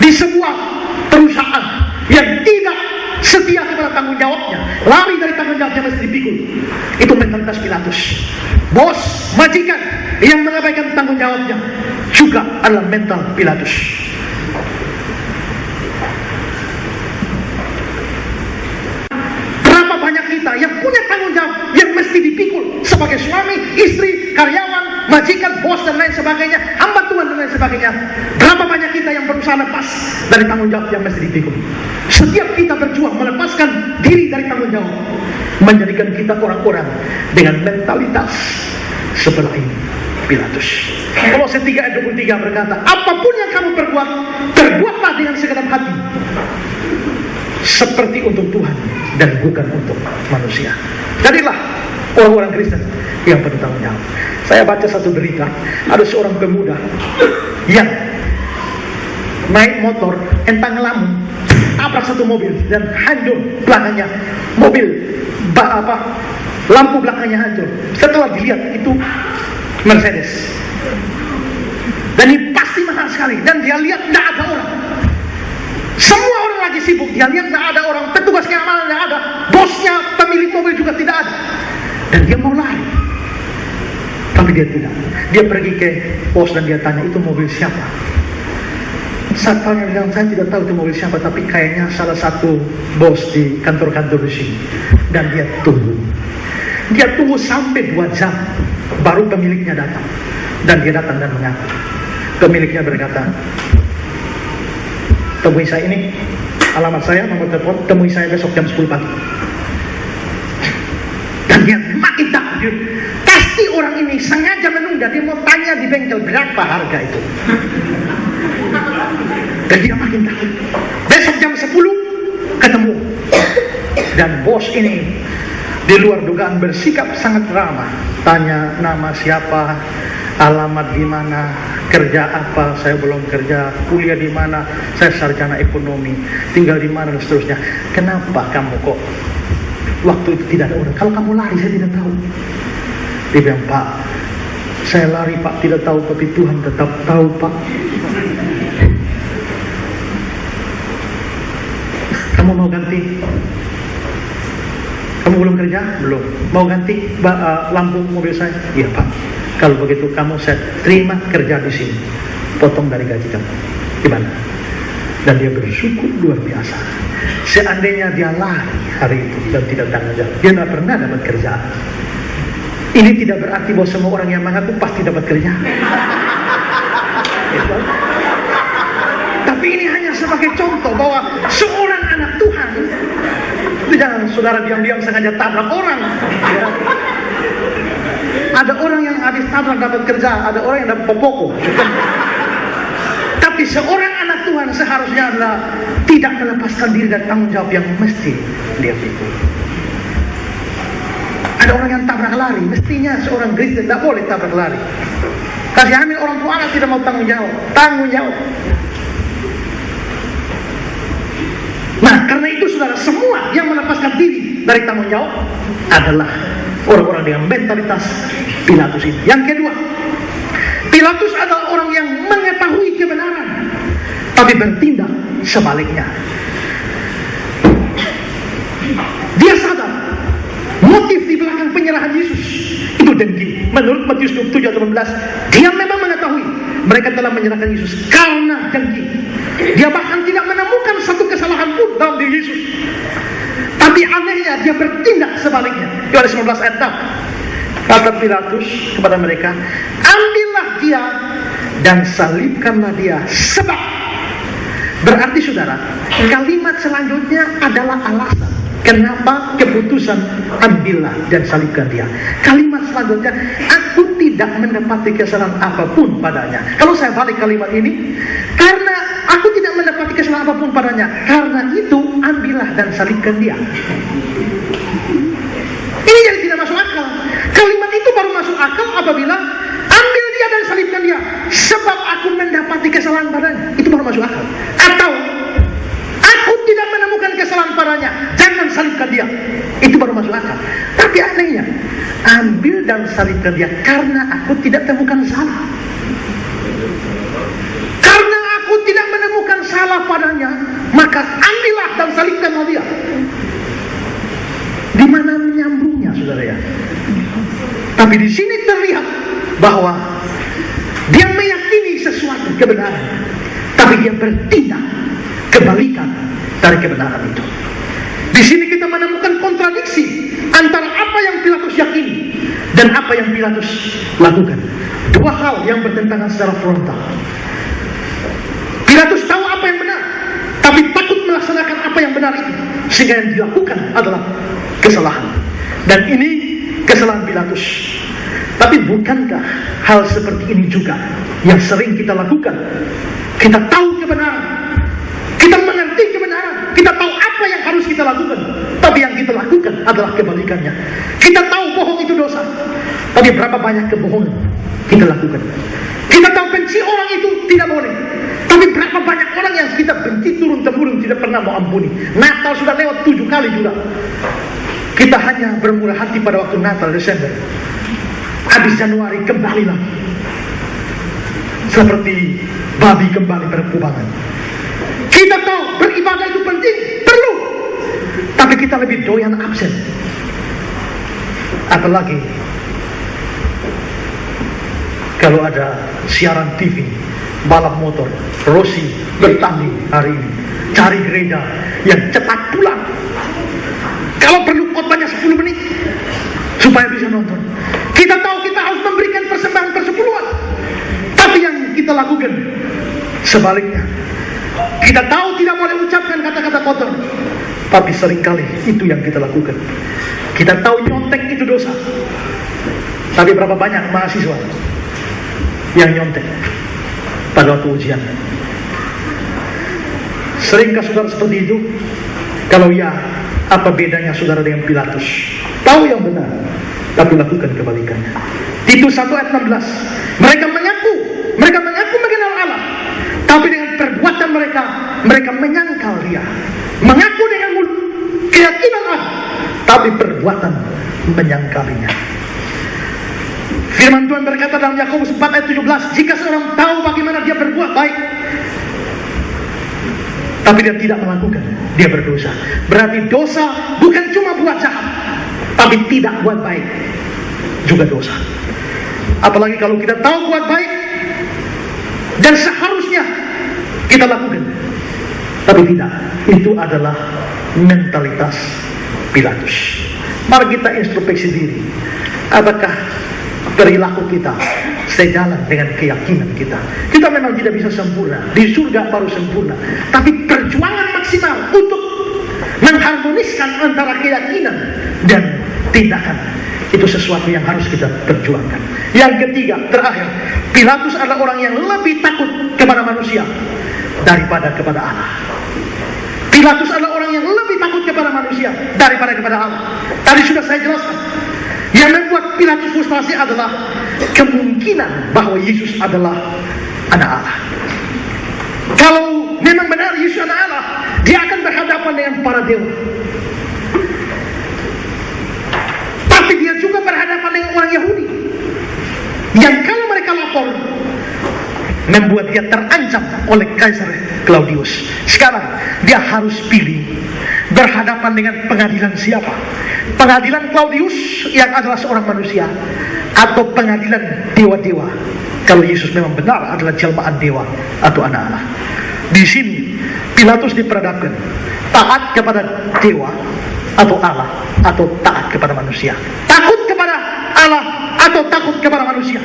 di sebuah perusahaan yang tidak setia kepada tanggung jawabnya, lari dari tanggung jawabnya mesti dipikul, itu mentalitas Pilatus. Bos, majikan yang mengabaikan tanggung jawabnya juga adalah mental Pilatus. Berapa banyak kita yang punya tanggung jawab yang mesti dipikul sebagai suami, istri, karyawan, majikan, bos dan lain sebagainya, hamba Tuhan dan lain sebagainya. Berapa banyak kita yang berusaha lepas dari tanggung jawab yang mesti dipikul. Setiap kita berjuang melepaskan diri dari tanggung jawab, menjadikan kita orang-orang dengan mentalitas seperti Pilatus. Kolose 3 ayat 23 berkata, apapun yang kamu perbuat, perbuatlah dengan segenap hati, seperti untuk Tuhan dan bukan untuk manusia. Jadilah orang-orang Kristen yang bertanggung jawab. Saya baca satu berita, ada seorang pemuda yang naik motor, entah ngelamun, tabrak satu mobil dan hancur belakangnya. Mobil lampu belakangnya hancur. Setelah dilihat itu Mercedes, dan ini pasti mahal sekali. Dan dia lihat tidak ada orang, semua orang lagi sibuk. Dia lihat tidak ada orang, petugas keamanan tidak ada, bosnya, pemilik mobil juga tidak ada. Dan dia mau lari, tapi dia tidak. Dia pergi ke pos dan dia tanya, itu mobil siapa? Satpamnya bilang, saya tidak tahu itu mobil siapa, tapi kayaknya salah satu bos di kantor-kantor di sini. Dan dia tunggu. Dia tunggu sampai 2 jam, baru pemiliknya datang. Dan dia datang dan mengaku. Pemiliknya berkata, temui saya ini, alamat saya, nomor telepon, temui saya besok jam 10 pagi. Dan dia makin takut. Pasti orang ini sengaja menunda, dia mau tanya di bengkel berapa harga itu. Dan dia makin takut. Besok jam 10 ketemu. Dan bos ini di luar dugaan bersikap sangat ramah. Tanya nama siapa, alamat di mana, kerja apa, saya belum kerja, kuliah di mana, saya sarjana ekonomi, tinggal di mana dan seterusnya. Kenapa kamu kok waktu itu tidak ada orang? Kalau kamu lari saya tidak tahu. Dia bilang, Pak, saya lari Pak, tidak tahu, tapi Tuhan tetap tahu Pak. Kamu mau ganti? Kamu belum kerja? Belum. Mau ganti lampu mobil saya? Iya Pak. Kalau begitu kamu saya terima kerja di sini, potong dari gaji kamu. Gimana? Dan dia bersyukur luar biasa. Seandainya dia lari hari itu dan tidak tanggung jawab, dia tidak pernah dapat kerjaan. Ini tidak berarti bahwa semua orang yang mengaku pasti dapat kerja. Tapi ini hanya sebagai contoh bahwa seorang anak Tuhan, jangan saudara diam-diam sengaja tabrak orang. Ada orang yang habis tabrak dapat kerja, ada orang yang dapat popoko. Tapi seorang anak Tuhan seharusnya adalah tidak melepaskan diri dari tanggung jawab yang mesti dia pikul. Ada orang yang tabrak lari, mestinya seorang Kristen tidak boleh tabrak lari. Kasih hamil orang tua anak tidak mau tanggung jawab. Nah, karena itu saudara, semua yang melepaskan diri dari tanggung jawab adalah orang-orang dengan mentalitas Pilatus ini. Yang kedua, Pilatus adalah orang yang mengetahui kebenaran, tapi bertindak sebaliknya. Dia sadar motif di belakang penyerahan Yesus itu dengki. Menurut Matius 27:18, dia memang mengetahui mereka telah menyerahkan Yesus karena dengki. Dia bahkan tidak menemukan satu kesalahan pun dalam diri Yesus. Tapi anehnya dia bertindak sebaliknya. Yohanes 19 ayat 6. Kata Pilatus kepada mereka, ambillah dia dan salibkanlah dia. Sebab, berarti saudara, kalimat selanjutnya adalah alasan kenapa keputusan ambillah dan salibkan dia. Kalimat selanjutnya, aku tidak mendapati kesalahan apapun padanya. Kalau saya balik kalimat ini, karena aku tidak mendapati kesalahan apapun padanya, karena itu ambillah dan salibkan dia. Ini yang tidak masuk akal. Kalimat itu baru masuk akal apabila ambil dia dan salibkan dia, sebab aku mendapati kesalahan padanya. Itu baru masuk akal. Atau aku tidak menemukan kesalahan padanya, jangan salibkan dia. Itu baru masuk akal. Tapi anehnya, ambil dan salibkan dia karena aku tidak temukan salah. Karena aku tidak menemukan salah padanya, maka ambillah dan salibkanlah dia. Di mana menyambungnya, saudara ya? Tapi di sini terlihat bahwa dia meyakini sesuatu kebenaran, tapi dia bertindak kebalikan dari kebenaran itu. Di sini kita menemukan kontradiksi antara apa yang Pilatus yakini dan apa yang Pilatus lakukan. Dua hal yang bertentangan secara frontal. Pilatus tahu apa yang benar, tapi takut melaksanakan apa yang benar itu, sehingga yang dilakukan adalah kesalahan. Dan ini kesalahan Pilatus. Tapi bukankah hal seperti ini juga yang sering kita lakukan? Kita tahu kebenaran, kita mengerti kebenaran, kita tahu apa yang harus kita lakukan, tapi yang kita lakukan adalah kebalikannya. Kita tahu bohong itu dosa, tapi berapa banyak kebohongan kita lakukan. Kita tahu benci orang itu tidak boleh, tapi berapa banyak orang yang kita benci turun-temurun tidak pernah mau ampuni. Natal sudah lewat 7 kali juga. Kita hanya bermurah hati pada waktu Natal Desember. Habis Januari kembali lagi, seperti babi kembali berkubangan. Kita tahu beribadah itu penting, perlu, tapi kita lebih doyan absen. Apalagi kalau ada siaran TV balap motor, Rossi bertanding hari ini, cari gereja yang cepat pulang. Kalau perlu khotbahnya 10 menit supaya bisa nonton. Kita tahu kita harus memberikan persembahan persepuluhan, tapi yang kita lakukan sebaliknya. Kita tahu tidak boleh ucapkan kata-kata kotor, tapi seringkali itu yang kita lakukan. Kita tahu nyontek itu dosa, tapi berapa banyak mahasiswa yang nyontek pada waktu ujian? Seringkah saudara seperti itu? Kalau ya, apa bedanya saudara dengan Pilatus? Tahu yang benar, tapi lakukan kebalikannya. Titus 1 ayat 16. Mereka mengaku mengenal Allah, tapi dengan perbuatan mereka menyangkal Dia. Mengaku dengan mulut keyakinan Allah, tapi perbuatan menyangkalinya. Firman Tuhan berkata dalam Yakobus 4 ayat 17, jika seorang tahu bagaimana dia berbuat baik, tapi dia tidak melakukan, dia berdosa. Berarti dosa bukan cuma buat jahat, tapi tidak buat baik juga dosa. Apalagi kalau kita tahu buat baik dan seharusnya kita lakukan, tapi tidak. Itu adalah mentalitas Pilatus. Mari kita introspeksi diri. Apakah perilaku kita sejalan dengan keyakinan kita? Kita memang tidak bisa sempurna, di surga baru sempurna, tapi perjuangan maksimal untuk mengharmoniskan antara keyakinan dan tindakan. Itu sesuatu yang harus kita perjuangkan. Yang ketiga, terakhir, Pilatus adalah orang yang lebih takut kepada manusia daripada kepada Allah. Pilatus adalah orang yang lebih takut kepada manusia daripada kepada Allah. Tadi sudah saya jelaskan. Yang membuat Pilatus frustasi adalah kemungkinan bahwa Yesus adalah anak Allah. Kalau memang benar Yesus anak Allah, dia akan berhadapan dengan para dewa. Tapi dia juga berhadapan dengan orang Yahudi yang kalau mereka lapor membuat dia terancam oleh Kaisar Claudius. Sekarang dia harus pilih berhadapan dengan pengadilan siapa? Pengadilan Claudius yang adalah seorang manusia, atau pengadilan dewa-dewa kalau Yesus memang benar adalah jelmaan dewa atau anak Allah. Di sini Pilatus diperhadapkan taat kepada dewa atau Allah, atau taat kepada manusia. Takut kepada Allah atau takut kepada manusia.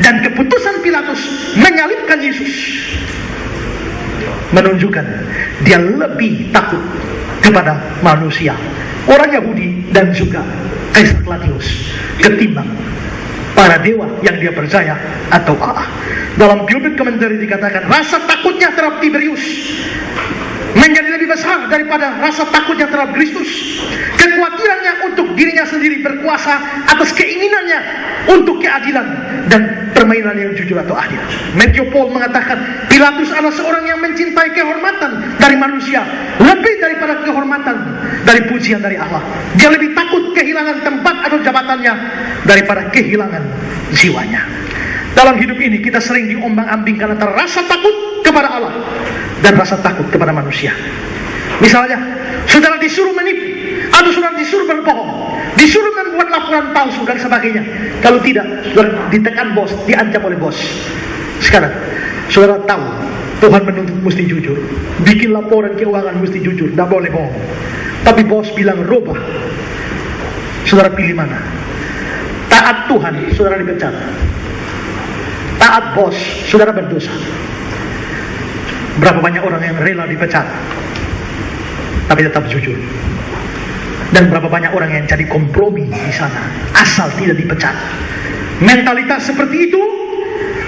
Dan keputusan Pilatus menyalibkan Yesus menunjukkan dia lebih takut kepada manusia, orang Yahudi dan juga Kaisar Claudius, ketimbang para dewa yang dia percaya atau Allah. Dalam pulpit komentari dikatakan rasa takutnya terhadap Tiberius menjadi lebih besar daripada rasa takutnya terhadap Kristus. Kekhawatirannya untuk dirinya sendiri berkuasa atas keinginannya untuk keadilan dan permainan yang jujur atau adil. Matthew Paul mengatakan Pilatus adalah seorang yang mencintai kehormatan dari manusia lebih daripada kehormatan dari pujian dari Allah. Dia lebih takut kehilangan tempat atau jabatannya daripada kehilangan jiwanya. Dalam hidup ini kita sering diombang-ambingkan antara rasa takut kepada Allah dan rasa takut kepada manusia. Misalnya, saudara disuruh menipu, atau saudara disuruh berbohong, disuruh membuat laporan palsu dan sebagainya. Kalau tidak, saudara ditekan bos, diancam oleh bos. Sekarang, saudara tahu Tuhan menuntut mesti jujur, bikin laporan keuangan mesti jujur, tidak boleh bohong. Tapi bos bilang robah. Saudara pilih mana? Taat Tuhan, saudara dipecat. Taat bos, saudara berdosa. Berapa banyak orang yang rela dipecat tapi tetap jujur, dan berapa banyak orang yang jadi kompromi di sana asal tidak dipecat. Mentalitas seperti itu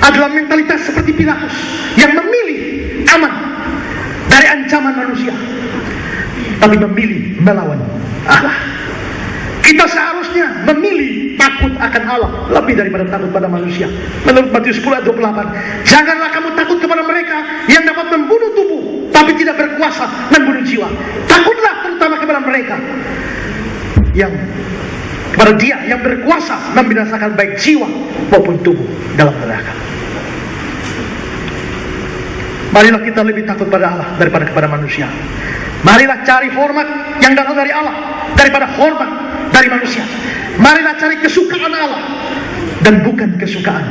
adalah mentalitas seperti Pilatus yang memilih aman dari ancaman manusia tapi memilih melawan Allah. Kita seharusnya memilih takut akan Allah lebih daripada takut pada manusia. Menurut Matius 10 ayat 28, janganlah kamu takut kepada mereka yang dapat membunuh tubuh tapi tidak berkuasa membunuh jiwa. Takutlah terutama kepada mereka yang kepada dia yang berkuasa membinasakan baik jiwa maupun tubuh dalam neraka. Marilah kita lebih takut pada Allah daripada kepada manusia. Marilah cari hormat yang datang dari Allah daripada hormat dari manusia. Marilah cari kesukaan Allah dan bukan kesukaan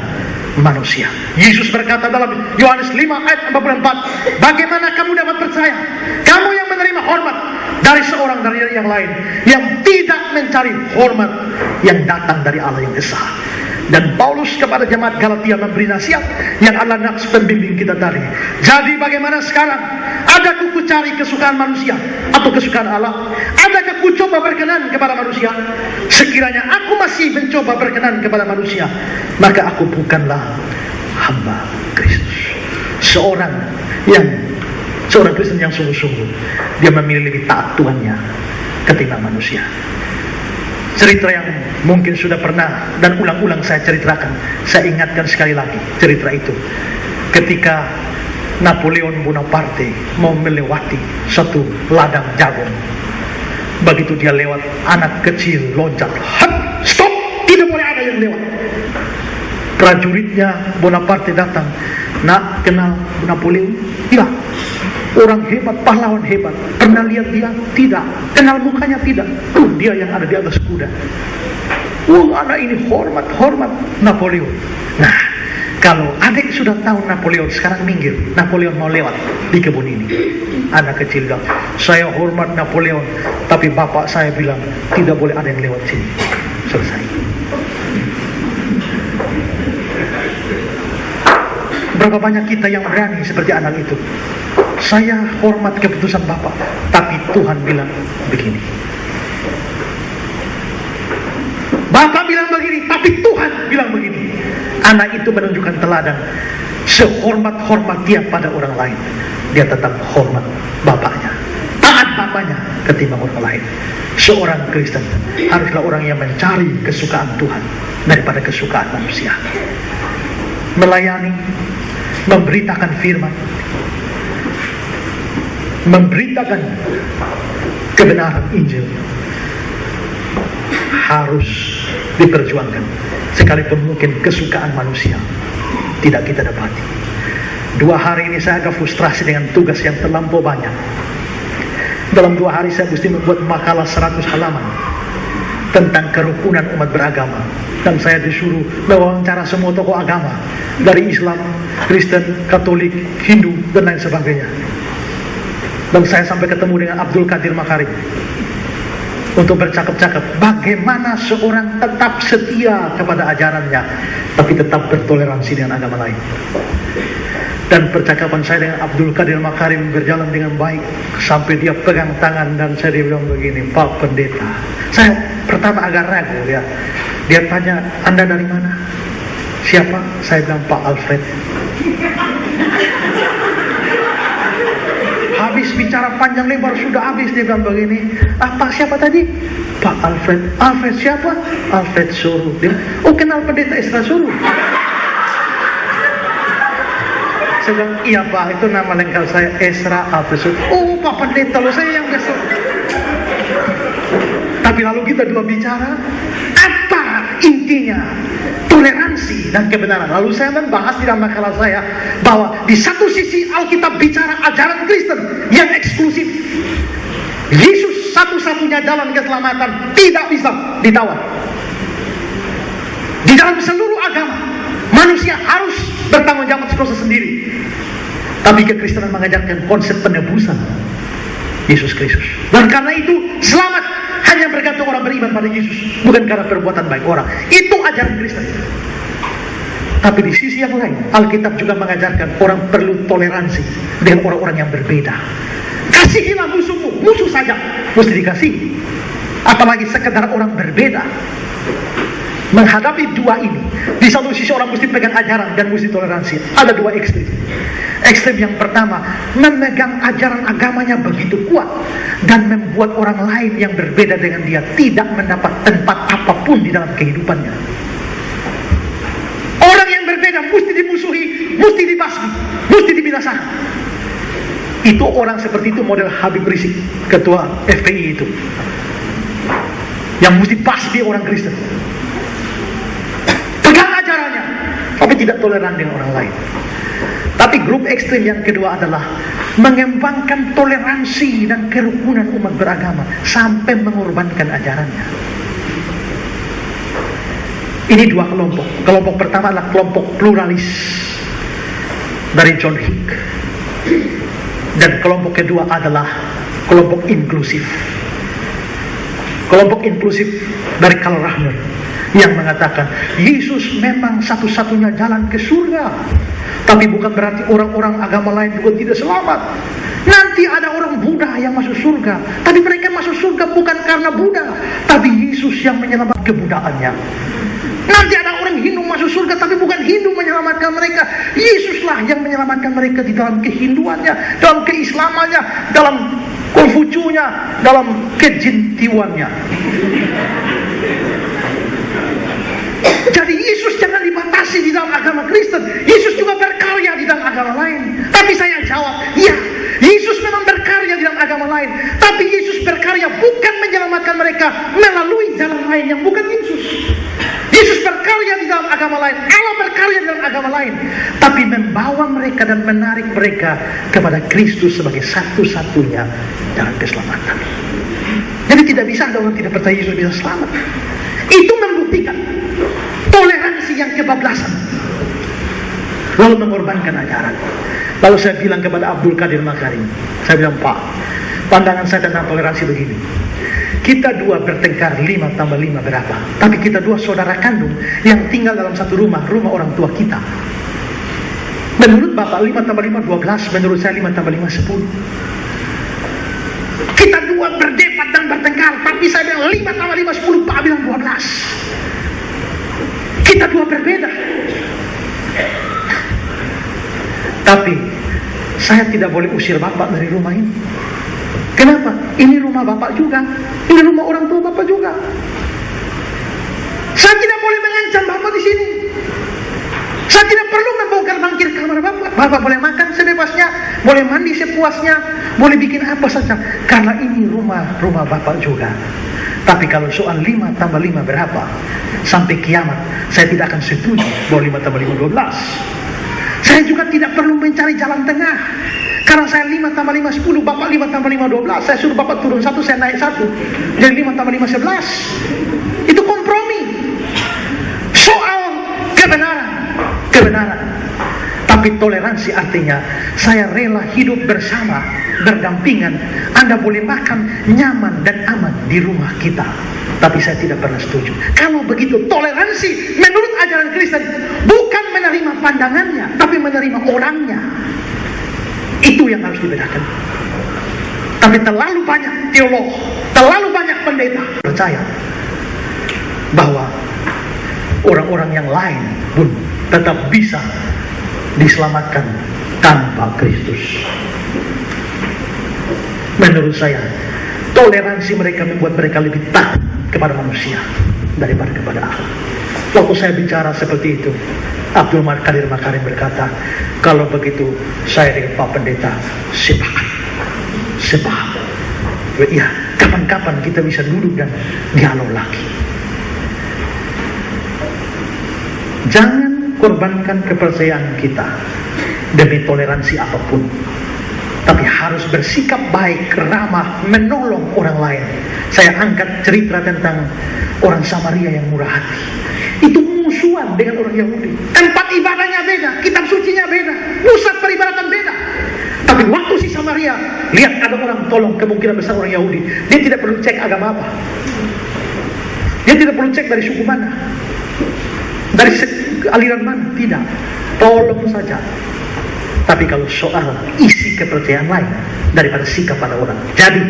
manusia. Yesus berkata dalam Yohanes 5 ayat 44, bagaimana kamu dapat percaya, kamu yang menerima hormat dari seorang dari yang lain, yang tidak mencari hormat yang datang dari Allah yang Esa. Dan Paulus kepada jemaat Galatia memberi nasihat yang adalah nafs pembimbing kita tadi. Jadi bagaimana sekarang? Adakah ku cari kesukaan manusia atau kesukaan Allah? Adakah ku coba berkenan kepada manusia? Sekiranya aku masih mencoba berkenan kepada manusia, maka aku bukanlah hamba Kristus. Seorang Kristen yang sungguh-sungguh, dia memilih lebih taat Tuhannya ketimbang manusia. Cerita yang mungkin sudah pernah dan ulang-ulang saya ceritakan, saya ingatkan sekali lagi cerita itu. Ketika Napoleon Bonaparte mau melewati satu ladang jagung, begitu dia lewat, anak kecil loncat, stop, tidak boleh ada yang lewat. Prajuritnya Bonaparte datang, nak kenal Napoleon? Tidak. Orang hebat, pahlawan hebat. Pernah lihat dia? Tidak. Kenal mukanya? Tidak. Dia yang ada di atas kuda. Anak ini hormat Napoleon. Nah, kalau adik sudah tahu Napoleon, sekarang minggir. Napoleon mau lewat di kebun ini. Anak kecil bilang, saya hormat Napoleon, tapi bapak saya bilang tidak boleh ada yang lewat sini. Selesai. Berapa banyak kita yang berani seperti anak itu? saya hormat keputusan Bapak, tapi Tuhan bilang begini. Bapak bilang begini, tapi Tuhan bilang begini. Anak itu menunjukkan teladan. Sehormat-hormat dia pada orang lain, dia tetap hormat bapaknya, taat bapaknya ketimbang orang lain. Seorang Kristen haruslah orang yang mencari kesukaan Tuhan daripada kesukaan manusia. Melayani, memberitakan firman, memberitakan kebenaran Injil harus diperjuangkan, sekalipun mungkin kesukaan manusia tidak kita dapati. 2 hari ini saya agak frustrasi dengan tugas yang terlampau banyak. Dalam 2 hari saya mesti membuat makalah 100 halaman tentang kerukunan umat beragama, dan saya disuruh mewawancara semua tokoh agama dari Islam, Kristen, Katolik, Hindu, dan lain sebagainya. Dan saya sampai ketemu dengan Abdul Qadir Makarim untuk bercakap-cakap bagaimana seorang tetap setia kepada ajarannya tapi tetap bertoleransi dengan agama lain. Dan percakapan saya dengan Abdul Qadir Makarim berjalan dengan baik sampai dia pegang tangan dan saya bilang begini, Pak Pendeta. Saya pertama agak ragu ya. Dia tanya, Anda dari mana? Siapa? Saya bilang Pak Alfred. Habis bicara panjang lebar sudah habis, dia bilang begini, apa siapa tadi? Pak Alfred. Alfred siapa? Alfred Suruh. Dia, oh kenal Pendeta Esra Suruh? Saya bilang, iya Pak, itu nama lengkap saya Esra Alfred Suruh. Oh Pak Pendeta, loh saya yang biasa. Tapi lalu kita dua bicara, apa intinya? Toleransi dan kebenaran. Lalu saya membahas di dalam makalah saya bahwa di satu sisi Alkitab bicara ajaran Kristen yang eksklusif. Yesus satu-satunya jalan keselamatan, tidak bisa ditawar. Di dalam seluruh agama manusia harus bertanggung jawab atas sendiri. Tapi kekristenan mengajarkan konsep penebusan Yesus Kristus. Dan karena itu selamat hanya bergantung orang beriman pada Yesus, bukan karena perbuatan baik orang. Itu ajaran Kristen. Tapi di sisi yang lain, Alkitab juga mengajarkan orang perlu toleransi dengan orang-orang yang berbeda. Kasihilah musuhmu, musuh saja mesti dikasihi, apalagi sekedar orang berbeda. Menghadapi dua ini, di satu sisi orang mesti pegang ajaran dan mesti toleransi. Ada dua ekstrem. Ekstrem yang pertama, memegang ajaran agamanya begitu kuat dan membuat orang lain yang berbeda dengan dia tidak mendapat tempat apapun di dalam kehidupannya. Orang yang berbeda mesti dimusuhi, mesti dibasmi, mesti dibinasakan. Itu orang seperti itu model Habib Rizik, ketua FPI itu, yang mesti basmi orang Kristen. Pegang ajarannya, tapi tidak toleran dengan orang lain. Tapi grup ekstrem yang kedua adalah mengembangkan toleransi dan kerukunan umat beragama sampai mengorbankan ajarannya. Ini dua kelompok. Kelompok pertama adalah kelompok pluralis dari John Hick, dan kelompok kedua adalah kelompok inklusif. Kelompok inklusif dari Karl Rahner yang mengatakan Yesus memang satu-satunya jalan ke surga, tapi bukan berarti orang-orang agama lain juga tidak selamat. Nanti ada orang Buddha yang masuk surga, tapi mereka masuk surga bukan karena Buddha, tapi Yesus yang menyelamatkan kebudaannya. Nanti ada orang Hindu masuk surga, tapi bukan Hindu menyelamatkan mereka, Yesuslah yang menyelamatkan mereka di dalam kehinduannya, dalam keislamannya, dalam Konfucunya, dalam kejintiwannya. Jadi Yesus jangan dibatasi di dalam agama Kristen. Yesus juga berkarya di dalam agama lain. Tapi saya jawab, ya, Yesus memang berkarya di dalam agama lain. Tapi Yesus berkarya bukan menyelamatkan mereka melalui jalan lain yang bukan Yesus. Yesus berkarya di dalam agama lain, Allah berkarya di dalam agama lain, tapi membawa mereka dan menarik mereka kepada Kristus sebagai satu-satunya jalan keselamatan. Jadi tidak bisa ada orang tidak percaya Yesus bisa selamat. Itu membuktikan toleransi yang kebablasan, lalu mengorbankan ajaran. Lalu saya bilang kepada Abdul Qadir Makarim, saya bilang, Pak, pandangan saya tentang toleransi begini. Kita dua bertengkar 5 tambah 5 berapa? Tapi kita dua saudara kandung yang tinggal dalam satu rumah, rumah orang tua kita. Menurut Bapak 5 tambah 5 12, menurut saya 5 tambah 5 10. Kita dua berdebat dan bertengkar, tapi saya bilang 5 tambah 5 10, Pak bilang 12. Kita dua berbeda. Tapi saya tidak boleh usir Bapak dari rumah ini. Kenapa? Ini rumah Bapak juga, ini rumah orang tua Bapak juga. Saya tidak boleh mengancam Bapak di sini. Saya tidak perlu membongkar bangkir kamar Bapak. Bapak boleh makan sebebasnya, boleh mandi sepuasnya, boleh bikin apa saja, karena ini rumah Bapak juga. Tapi kalau soal 5 tambah 5 berapa, sampai kiamat saya tidak akan setuju bahwa 5 tambah 5 12. Saya juga tidak perlu mencari jalan tengah, karena saya 5 tambah 5 10, Bapak 5 tambah 5 12. Saya suruh Bapak turun 1, saya naik 1, jadi 5 tambah 5 11. Itu kompromi soal kebenaran. Tapi toleransi artinya saya rela hidup bersama, berdampingan. Anda boleh makan nyaman dan aman di rumah kita, tapi saya tidak pernah setuju. Kalau begitu, toleransi menurut ajaran Kristen bukan menerima pandangannya, tapi menerima orangnya. Itu yang harus dibedakan. Tapi terlalu banyak teolog, terlalu banyak pendeta percaya bahwa orang-orang yang lain pun tetap bisa diselamatkan tanpa Kristus. Menurut saya, toleransi mereka membuat mereka lebih takut kepada manusia daripada kepada Allah. Waktu saya bicara seperti itu, Abdul Qadir Makarim berkata, kalau begitu saya dengan Pak Pendeta sepakat. Ya, kapan-kapan kita bisa duduk dan dialog lagi. Jangan korbankan kepercayaan kita demi toleransi apapun, tapi harus bersikap baik, ramah, menolong orang lain. Saya angkat cerita tentang orang Samaria yang murah hati. Itu musuhan dengan orang Yahudi. Tempat ibadahnya beda, kitab sucinya beda, pusat peribadatan beda. Tapi waktu si Samaria lihat ada orang tolong, kemungkinan besar orang Yahudi, dia tidak perlu cek agama apa, dia tidak perlu cek dari suku mana, dari aliran mana, tidak, tolong saja. Tapi kalau soal isi kepercayaan lain daripada sikap pada orang, jadi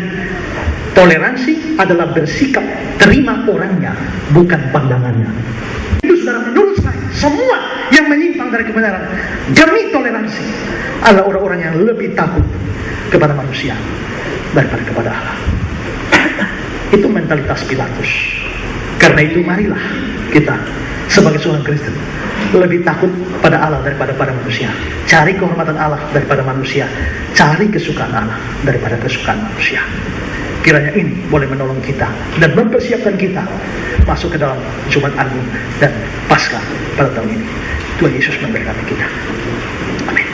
toleransi adalah bersikap terima orangnya, bukan pandangannya. Itu saudara, menurut saya semua yang menyimpang dari kebenaran demi toleransi adalah orang-orang yang lebih takut kepada manusia daripada kepada Allah. Itu mentalitas Pilatus. Karena itu marilah kita sebagai seorang Kristen lebih takut pada Allah daripada pada manusia. Cari kehormatan Allah daripada manusia. Cari kesukaan Allah daripada kesukaan manusia. Kiranya ini boleh menolong kita dan mempersiapkan kita masuk ke dalam Jumat Agung dan Paskah pada tahun ini. Tuhan Yesus memberkati kita. Amin.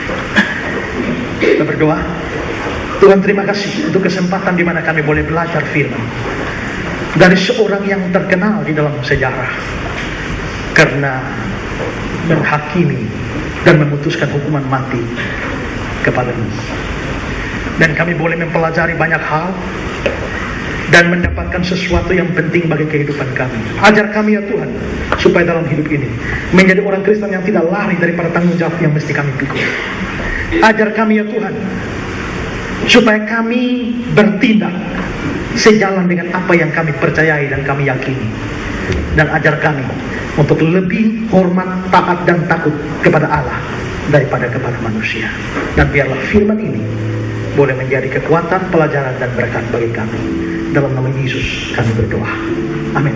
Kita berdoa. Tuhan, terima kasih untuk kesempatan di mana kami boleh belajar firman dari seorang yang terkenal di dalam sejarah karena menghakimi dan memutuskan hukuman mati kepadanya. Dan kami boleh mempelajari banyak hal dan mendapatkan sesuatu yang penting bagi kehidupan kami. Ajar kami ya Tuhan, supaya dalam hidup ini menjadi orang Kristen yang tidak lari daripada tanggung jawab yang mesti kami pikul. Ajar kami ya Tuhan, supaya kami bertindak sejalan dengan apa yang kami percayai dan kami yakini. Dan ajar kami untuk lebih hormat, taat dan takut kepada Allah daripada kepada manusia. Dan biarlah firman ini boleh menjadi kekuatan, pelajaran dan berkat bagi kami. Dalam nama Yesus kami berdoa. Amin.